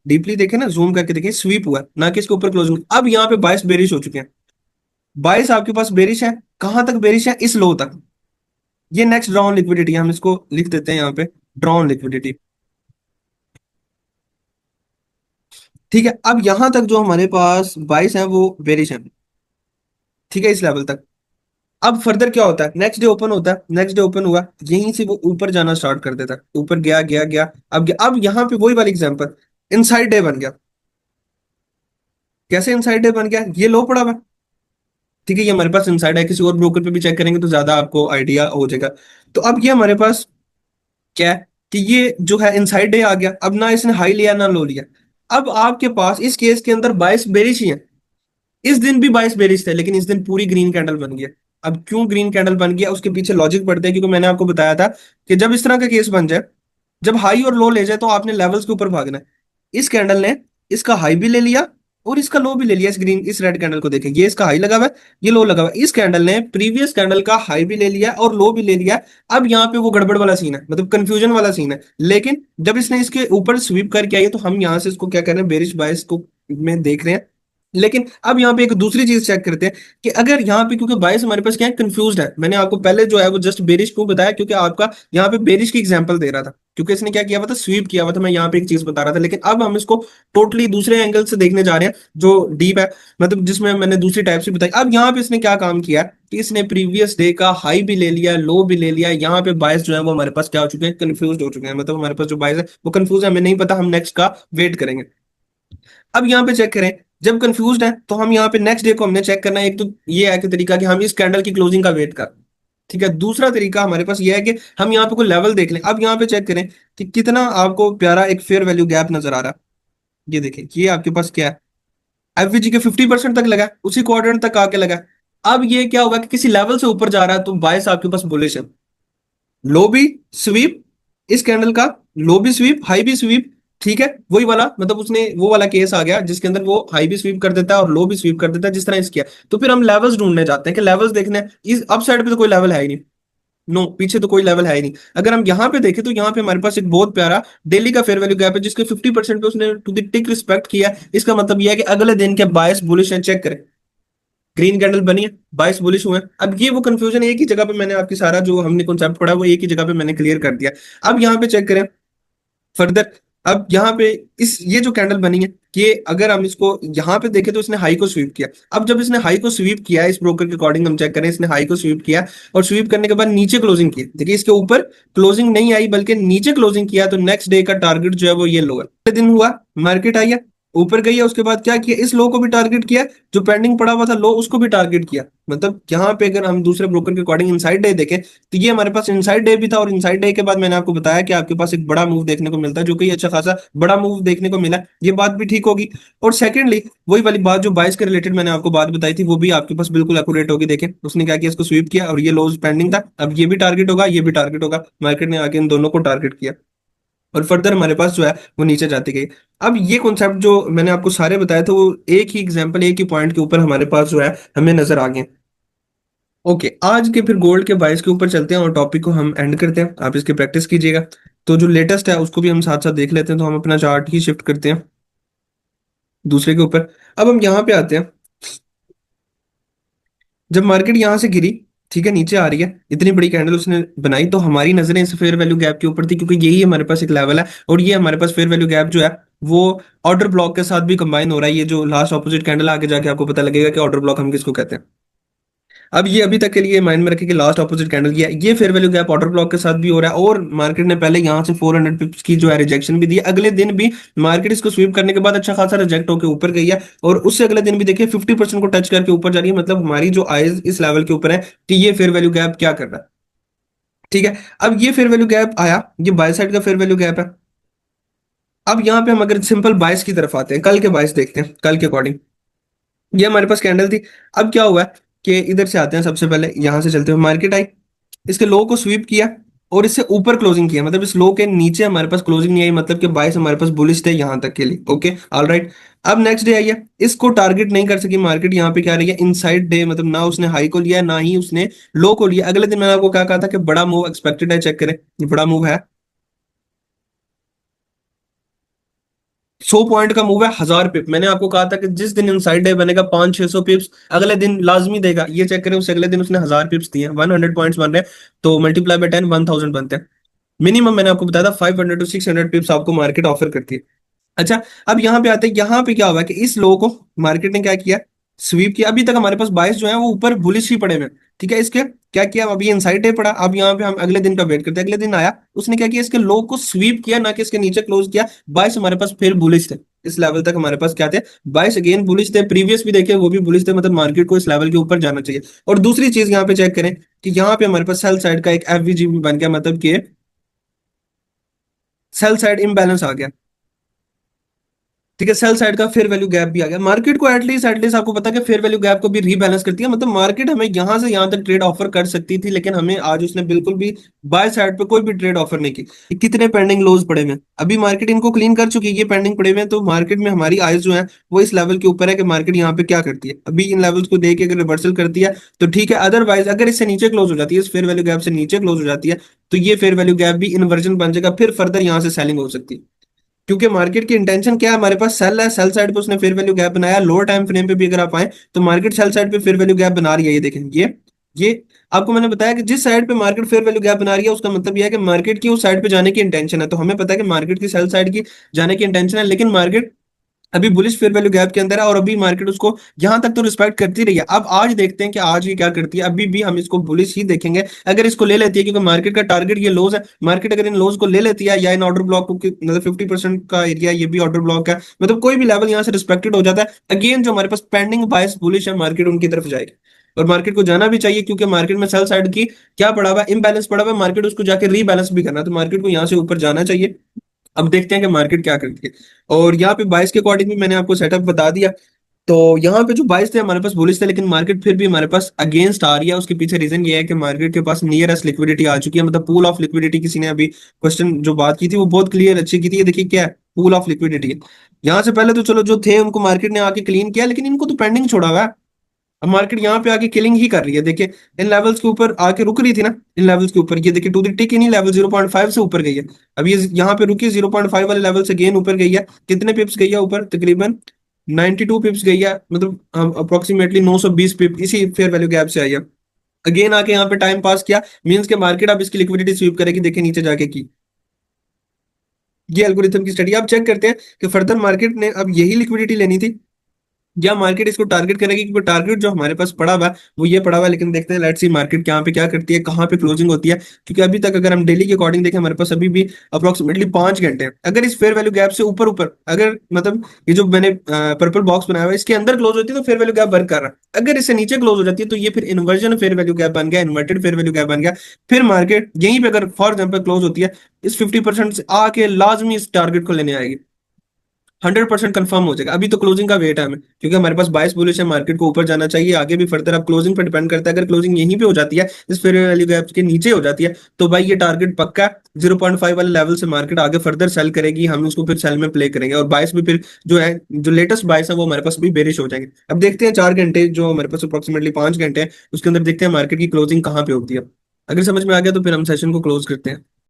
डीपली देखे ना, जूम करके देखे, स्वीप हुआ है, ना कि इसके ऊपर क्लोजिंग। अब यहाँ पे बायस बेरिश हो चुके हैं, बायस आपके पास बेरिश है, कहां तक बेरिश है, इस लो तक। ये नेक्स्ट ड्रॉन लिक्विडिटी, हम इसको लिख देते हैं यहाँ पे, ड्रॉन लिक्विडिटी। ठीक है, अब यहां तक जो हमारे पास बाइस है वो बेरिश है, ठीक है, इस लेवल तक। अब फर्दर क्या होता है, नेक्स्ट डे ओपन होता है, नेक्स्ट डे ओपन हुआ, यहीं से वो ऊपर जाना स्टार्ट कर देता है, ऊपर गया गया गया, अब गया। अब यहाँ पे वही वाली एग्जांपल, इनसाइड डे बन गया। कैसे इनसाइड डे बन गया, ये लो पड़ा हुआ है, ठीक है, ये हमारे पास इनसाइड है, किसी और ब्रोकर पे भी चेक करेंगे तो ज्यादा आपको आइडिया हो जाएगा। तो अब ये हमारे पास क्या है कि ये जो है इनसाइड डे आ गया, अब ना इसने हाई लिया ना लो लिया। अब आपके पास इस केस के अंदर बाइस बेरिश ही है, इस दिन भी बाइस बेरिश थे, लेकिन इस दिन पूरी ग्रीन कैंडल बन गया। अब क्यों ग्रीन कैंडल बन गया, उसके पीछे लॉजिक पढ़ते हैं, क्योंकि मैंने आपको बताया था कि जब इस तरह का केस बन जाए, जब हाई और लो ले जाए, तो आपने लेवल्स के ऊपर भागना है। इस कैंडल ने इसका हाई भी ले लिया और इसका लो भी ले लिया, इस ग्रीन इस रेड कैंडल को देखें, ये इसका हाई लगा हुआ है, ये लो लगा हुआ है, इस कैंडल ने प्रीवियस कैंडल का हाई भी ले लिया और लो भी ले लिया। अब यहाँ पे वो गड़बड़ वाला सीन है, मतलब कंफ्यूजन वाला सीन है। लेकिन जब इसने इसके ऊपर स्वीप करके आई है, तो हम यहाँ से इसको क्या कर रहे हैं, बेरिश बायस को में देख रहे हैं। लेकिन अब यहाँ पे एक दूसरी चीज चेक करते हैं कि अगर यहाँ पे, क्योंकि बायस हमारे पास क्या है, कंफ्यूज्ड है। मैंने आपको पहले जो है वो जस्ट बेरिश क्यों बताया, क्योंकि आपका यहाँ पे बेरिश की एग्जांपल दे रहा था, क्योंकि इसने क्या किया हुआ था, स्वीप किया हुआ था, मैं यहाँ पे एक चीज बता रहा था। लेकिन अब हम इसको टोटली दूसरे एंगल से देखने जा रहे हैं, जो डीप है, मतलब जिसमें मैंने दूसरी टाइप से बताई। अब यहाँ पे इसने क्या काम किया कि इसने प्रीवियस डे का हाई भी ले लिया, लो भी ले लिया। यहाँ पे बायस जो है वो हमारे पास क्या हो चुके हैं, कंफ्यूज हो चुके हैं, मतलब हमारे पास जो बायस है वो कंफ्यूज है, हमें नहीं पता, हम नेक्स्ट का वेट करेंगे। अब यहाँ पे चेक करें, जब कंफ्यूज्ड है तो हम यहाँ पे नेक्स्ट डे को हमने चेक करना है। एक तो ये है कि तरीका कि हम इस कैंडल की क्लोजिंग का वेट कर, ठीक है। दूसरा तरीका हमारे पास ये है कि हम यहाँ पे कोई लेवल देख लें। अब यहाँ पे चेक करें कि कितना आपको प्यारा एक फेयर वैल्यू गैप नजर आ रहा है। ये देखें, ये आपके पास क्या है, एफवीजी के 50% तक लगा है, उसी क्वाड्रेंट तक आके लगा है। अब ये क्या हुआ कि किसी लेवल से ऊपर जा रहा है, तो बायस आपके पास बुलिश है। लो भी स्वीप, इस कैंडल का लो भी स्वीप, हाई भी स्वीप, ठीक है, वही वाला, मतलब उसने वो वाला केस आ गया जिसके अंदर वो हाई भी स्वीप कर देता है और लो भी स्वीप कर देता है, जिस तरह इस किया। तो फिर हम लेवल्स ढूंढने जाते हैं कि लेवल्स देखने हैं। इस अप साइड पे तो कोई लेवल है ही नहीं, नो, पीछे तो कोई लेवल है ही नहीं। अगर हम यहाँ पे देखें तो यहाँ पे हमारे पास एक बहुत प्यारा डेली का फेयर वैल्यू गैप है, जिसके 50% पे उसने टू द टिक रिस्पेक्ट किया। इसका मतलब यह है कि अगले दिन के बायस बुलिश है, चेक करें, ग्रीन कैंडल बनी है, बायस बुलिश हुए हैं। अब ये वो कंफ्यूजन एक ही जगह पे मैंने आपकी सारा जो हमने कॉन्सेप्ट पढ़ा वो एक ही जगह पे मैंने क्लियर कर दिया। अब यहाँ पे चेक करें फर्दर, अब यहाँ पे इस ये जो कैंडल बनी है, कि अगर हम इसको यहाँ पे देखें तो इसने हाई को स्वीप किया। अब जब इसने हाई को स्वीप किया, इस ब्रोकर के अकॉर्डिंग हम चेक करें, इसने हाई को स्वीप किया और स्वीप करने के बाद नीचे क्लोजिंग की, देखिए इसके ऊपर क्लोजिंग नहीं आई बल्कि नीचे क्लोजिंग किया, तो नेक्स्ट डे का टारगेट जो है वो ये लोअर दिन हुआ, मार्केट आई है, ऊपर गई है, उसके बाद क्या किया, इस लो को भी टारगेट किया, जो पेंडिंग पड़ा हुआ था लो उसको भी टारगेट किया। मतलब यहाँ पे अगर हम दूसरे ब्रोकर के अकॉर्डिंग इनसाइड डे देखें तो ये हमारे पास इनसाइड डे भी था, और इनसाइड डे के बाद मैंने आपको बताया कि आपके पास एक बड़ा मूव देखने को मिलता है, जो कि अच्छा खासा बड़ा मूव देखने को मिला, ये बात भी ठीक होगी। और सेकेंडली वही वाली बात जो बाइस के रिलेटेड मैंने आपको बात बताई थी, वो भी आपके पास बिल्कुल एक्यूरेट होगी। देखें उसने क्या किया, इसको स्वीप किया और ये लोज पेंडिंग था, अब ये भी टारगेट होगा, ये भी टारगेट होगा, मार्केट ने आके इन दोनों को टारगेट किया और फर्दर हमारे पास जो है वो नीचे जाती गई। अब ये कॉन्सेप्ट जो मैंने आपको सारे बताए थे, वो एक ही एग्जांपल, एक ही पॉइंट के ऊपर हमारे पास जो है हमें नजर आ गए। ओके, आज के फिर गोल्ड के बाइस के ऊपर चलते हैं और टॉपिक को हम एंड करते हैं, आप इसकी प्रैक्टिस कीजिएगा। तो जो लेटेस्ट है उसको भी हम साथ साथ देख लेते हैं, तो हम अपना चार्ट ही शिफ्ट करते हैं दूसरे के ऊपर। अब हम यहाँ पे आते हैं, जब मार्केट यहाँ से गिरी, ठीक है, नीचे आ रही है, इतनी बड़ी कैंडल उसने बनाई, तो हमारी नजरें इस फेयर वैल्यू गैप के ऊपर थी, क्योंकि यही हमारे पास एक लेवल है, और ये हमारे पास फेयर वैल्यू गैप जो है वो ऑर्डर ब्लॉक के साथ भी कंबाइन हो रहा है। ये जो लास्ट ऑपोजिट कैंडल आगे जाके आपको पता लगेगा कि ऑर्डर ब्लॉक हम किसको कहते हैं। अब ये अभी तक के लिए माइंड में रखें कि लास्ट ऑपोजिट कैंडल किया, ये fair value gap order block के साथ भी हो रहा है, और मार्केट ने पहले यहाँ से 400 पिप्स की जो है रिजेक्शन भी दी, अगले दिन भी मार्केट इसको स्वीप करने के बाद अच्छा खासा रिजेक्ट होकर ऊपर गई है, और उससे अगले दिन भी देखिए 50% को टच करके ऊपर जा रही है। मतलब हमारी जो आइज इस लेवल के ऊपर है कि ये फेयर वैल्यू गैप क्या कर रहा है। ठीक है, अब ये फेयर वैल्यू गैप आया, ये बाय साइड का फेयर वैल्यू गैप है। अब यहाँ पे हम अगर सिंपल बायस की तरफ आते हैं, कल के बायस देखते हैं, कल के अकॉर्डिंग ये हमारे पास कैंडल थी। अब क्या हुआ है कि इधर से आते हैं, सबसे पहले यहां से चलते हुए मार्केट आई, इसके लो को स्वीप किया और इससे ऊपर क्लोजिंग किया, मतलब इस लो के नीचे हमारे पास क्लोजिंग नहीं आई, मतलब कि बाइस हमारे पास बुलिश थे यहां तक के लिए। Okay, all right. अब नेक्स्ट डे आई है, इसको टारगेट नहीं कर सकी मार्केट, यहाँ पे क्या रही है, इनसाइड डे, मतलब ना उसने हाई को लिया ना ही उसने लो को लिया। अगले दिन मैंने आपको क्या कहा था कि बड़ा मूव एक्सपेक्टेड है, चेक करें ये बड़ा मूव है, 100 पॉइंट का मूव है, 1000 पिप। मैंने आपको कहा था कि जिस दिन इनसाइड डे बनेगा 500-600 पिप्स अगले दिन लाजमी देगा, ये चेक करें, उससे अगले दिन उसने 1000 पिप्स दिए, 100 पॉइंट्स बन रहे हैं, तो मल्टीप्लाई बाय 10 1000 बनते हैं। मिनिमम मैंने आपको बताया था 500 to 600 पिप्स आपको मार्केट ऑफर करती है। अच्छा, अब यहाँ पे आते हैं, यहाँ पे क्या हुआ है कि इस लो को मार्केट ने क्या किया, स्वीप किया। अभी तक हमारे पास बाइस जो है वो ऊपर बुलिश ही पड़े हुए हैं, ठीक है, इसके क्या किया, अभी इनसाइड डे पड़ा, अब यहाँ पे हम अगले दिन का वेट करते हैं, अगले दिन आया, उसने क्या किया, इसके लो को स्वीप किया, ना कि इसके नीचे क्लोज किया। बाइस हमारे पास फिर बुलिश थे, इस लेवल तक हमारे पास क्या थे, बाइस अगेन बुलिश थे, प्रीवियस भी देखे वो भी बुलिश थे, मतलब मार्केट को इस लेवल के ऊपर जाना चाहिए। और दूसरी चीज यहाँ पे चेक करें कि यहाँ पे हमारे पास सेल साइड का एक एफवीजी भी बन गया, मतलब कि सेल साइड इम्बैलेंस आ गया। ठीक है, सेल साइड का फेयर वैल्यू गैप भी आ गया, मार्केट को एटलीस्ट आपको पता है कि फेयर वैल्यू गैप को भी रीबैलेंस करती है, मतलब मार्केट हमें यहां से यहां तक ट्रेड ऑफर कर सकती थी, लेकिन हमें आज उसने बिल्कुल भी बाय साइड पे कोई भी ट्रेड ऑफर नहीं की। कितने पेंडिंग लोज पड़े हुए हैं, अभी मार्केट इनको क्लीन कर चुकी है, ये पेंडिंग पड़े हुए हैं, तो मार्केट में हमारी आइज जो है वो इस लेवल के ऊपर है कि मार्केट यहाँ पे क्या करती है, अभी इन लेवल्स को देख के अगर रिवर्सल करती है तो ठीक है, अदरवाइज अगर इससे नीचे क्लोज हो जाती है, इस फेयर वैल्यू गैप से नीचे क्लोज हो जाती है, तो ये फेयर वैल्यू गैप भी इन्वर्जन बन जाएगा, फिर फर्दर यहाँ से सेलिंग हो सकती है। क्योंकि मार्केट की इंटेंशन क्या है, हमारे पास सेल है, सेल साइड पे उसने फेयर वैल्यू गैप बनाया, लोअर टाइम फ्रेम पे भी अगर आप आए तो मार्केट सेल साइड पे फेयर वैल्यू गैप बना रही है, ये देखें, ये आपको मैंने बताया कि जिस साइड पे मार्केट फेयर वैल्यू गैप बना रही है उसका मतलब यह है कि मार्केट की उस साइड पे जाने की इंटेंशन है, तो हमें पता है कि मार्केट की सेल साइड की जाने की इंटेंशन है, लेकिन मार्केट अभी बुलिश फेयर वैल्यू गैप के अंदर है, और अभी मार्केट उसको यहां तक तो रिस्पेक्ट करती रही है। अब आज देखते हैं कि आज ये क्या करती है, अभी भी हम इसको बुलिश ही देखेंगे अगर इसको ले लेती है, क्योंकि मार्केट का टारगेट ये लोज है, मार्केट अगर इन लोज को ले लेती है या इन ऑर्डर ब्लॉक को मतलब 50% का एरिया ये भी ऑर्डर ब्लॉक है, मतलब कोई भी लेवल यहाँ से रिस्पेक्टेड हो जाता है, अगेन जो हमारे पास पेंडिंग बायस बुलिश है मार्केट उनकी तरफ जाएगी, और मार्केट को जाना भी चाहिए, क्योंकि मार्केट में सेल साइड की क्या पड़ा हुआ है, इम्बैलेंस पड़ा हुआ है, मार्केट उसको जाके रीबैलेंस भी करना है, तो मार्केट को यहाँ से ऊपर जाना चाहिए। अब देखते हैं कि मार्केट क्या करती है, और यहाँ पे बाइस के अकॉर्डिंग भी मैंने आपको सेटअप बता दिया। तो यहाँ पे जो बाइस थे हमारे पास बुलिश थे, लेकिन मार्केट फिर भी हमारे पास अगेंस्ट आ रही है, उसके पीछे रीजन ये है कि मार्केट के पास नियरेस्ट लिक्विडिटी आ चुकी है, मतलब पूल ऑफ लिक्विडिटी, किसी ने अभी क्वेश्चन जो बात की थी वो बहुत क्लियर अच्छी की थी, ये देखिए क्या है, पूल ऑफ लिक्विडिटी है। यहाँ से पहले तो चलो जो थे उनको मार्केट ने आके क्लीन किया, लेकिन इनको तो पेंडिंग छोड़ा हुआ है। अब मार्केट यहाँ पे आके किलिंग ही कर रही है, देखिए इन लेवल्स के ऊपर आके रुक रही थी ना, इन लेवल्स के ऊपर, ये देखिए to the tick in level 0.5 से ऊपर गई है, अब ये यहाँ पे रुकी 0.5 वाले लेवल से गेन ऊपर गई है, कितने पिप्स गई है ऊपर, तकरीबन 92 पिप्स गई है, मतलब अप्रोक्सीमेटली 920 पिप इसी फेयर वैल्यू गैप से आई है। अगेन आके यहाँ पे टाइम पास किया, मींस के मार्केट अब इसकी लिक्विडिटी स्वीप करेगी, देखिए नीचे जाके की, ये एल्गोरिथम की स्टडी। आप चेक करते हैं कि फर्दर मार्केट ने अब यही लिक्विडिटी लेनी थी, या मार्केट इसको टारगेट करेगी, क्योंकि टारगेट जो हमारे पास पड़ा हुआ है वो ये पड़ा हुआ है, लेकिन देखते हैं लेट्स सी मार्केट यहाँ पे क्या करती है, कहाँ पे क्लोजिंग होती है। क्योंकि अभी तक अगर हम डेली के अकॉर्डिंग देखें, हमारे पास अभी भी अप्रोक्सीमेटली 5 घंटे हैं। अगर इस फेयर वैल्यू गैप से ऊपर ऊपर, अगर मतलब ये जो मैंने पर्पल बॉक्स बनाया हुआ है इसके अंदर क्लोज होती है तो फेयर वैल्यू गैप वर्क कर रहा है। अगर इससे नीचे क्लोज हो जाती है तो ये फिर इन्वर्जन फेयर वैल्यू गैप बन गया, इन्वर्टेड फेयर वैल्यू गैप बन गया। फिर मार्केट यहीं पे अगर फॉर एग्जाम्पल क्लोज होती है, इस 50% से आके लाजमी इस टारगेट को लेने आएगी, 100% कंफर्म हो जाएगा। अभी तो क्लोजिंग का वेट है हमें, क्योंकि हमारे पास बाइस बुलिश है, मार्केट को ऊपर जाना चाहिए आगे भी फर्दर। अब क्लोजिंग पर डिपेंड करता है, अगर क्लोजिंग यहीं पे हो जाती है, इस फेयर वैल्यू गैप के नीचे हो जाती है, तो भाई ये टारगेट पक्का है। 0.5 वाले लेवल से मार्केट आगे फर्दर सेल करेगी, हम उसको फिर सेल में प्ले करेंगे, और बाइस भी फिर जो है, जो लेटेस्ट बाइस है वो हमारे पास भी बेरिश हो जाएंगे। अब देखते हैं 4 घंटे जो हमारे पास अप्रोक्सीमेटली 5 घंटे हैं, उसके अंदर देखते हैं मार्केट की क्लोजिंग कहाँ पे होती है। अगर समझ में आ गया तो फिर हम सेशन को क्लोज करते हैं।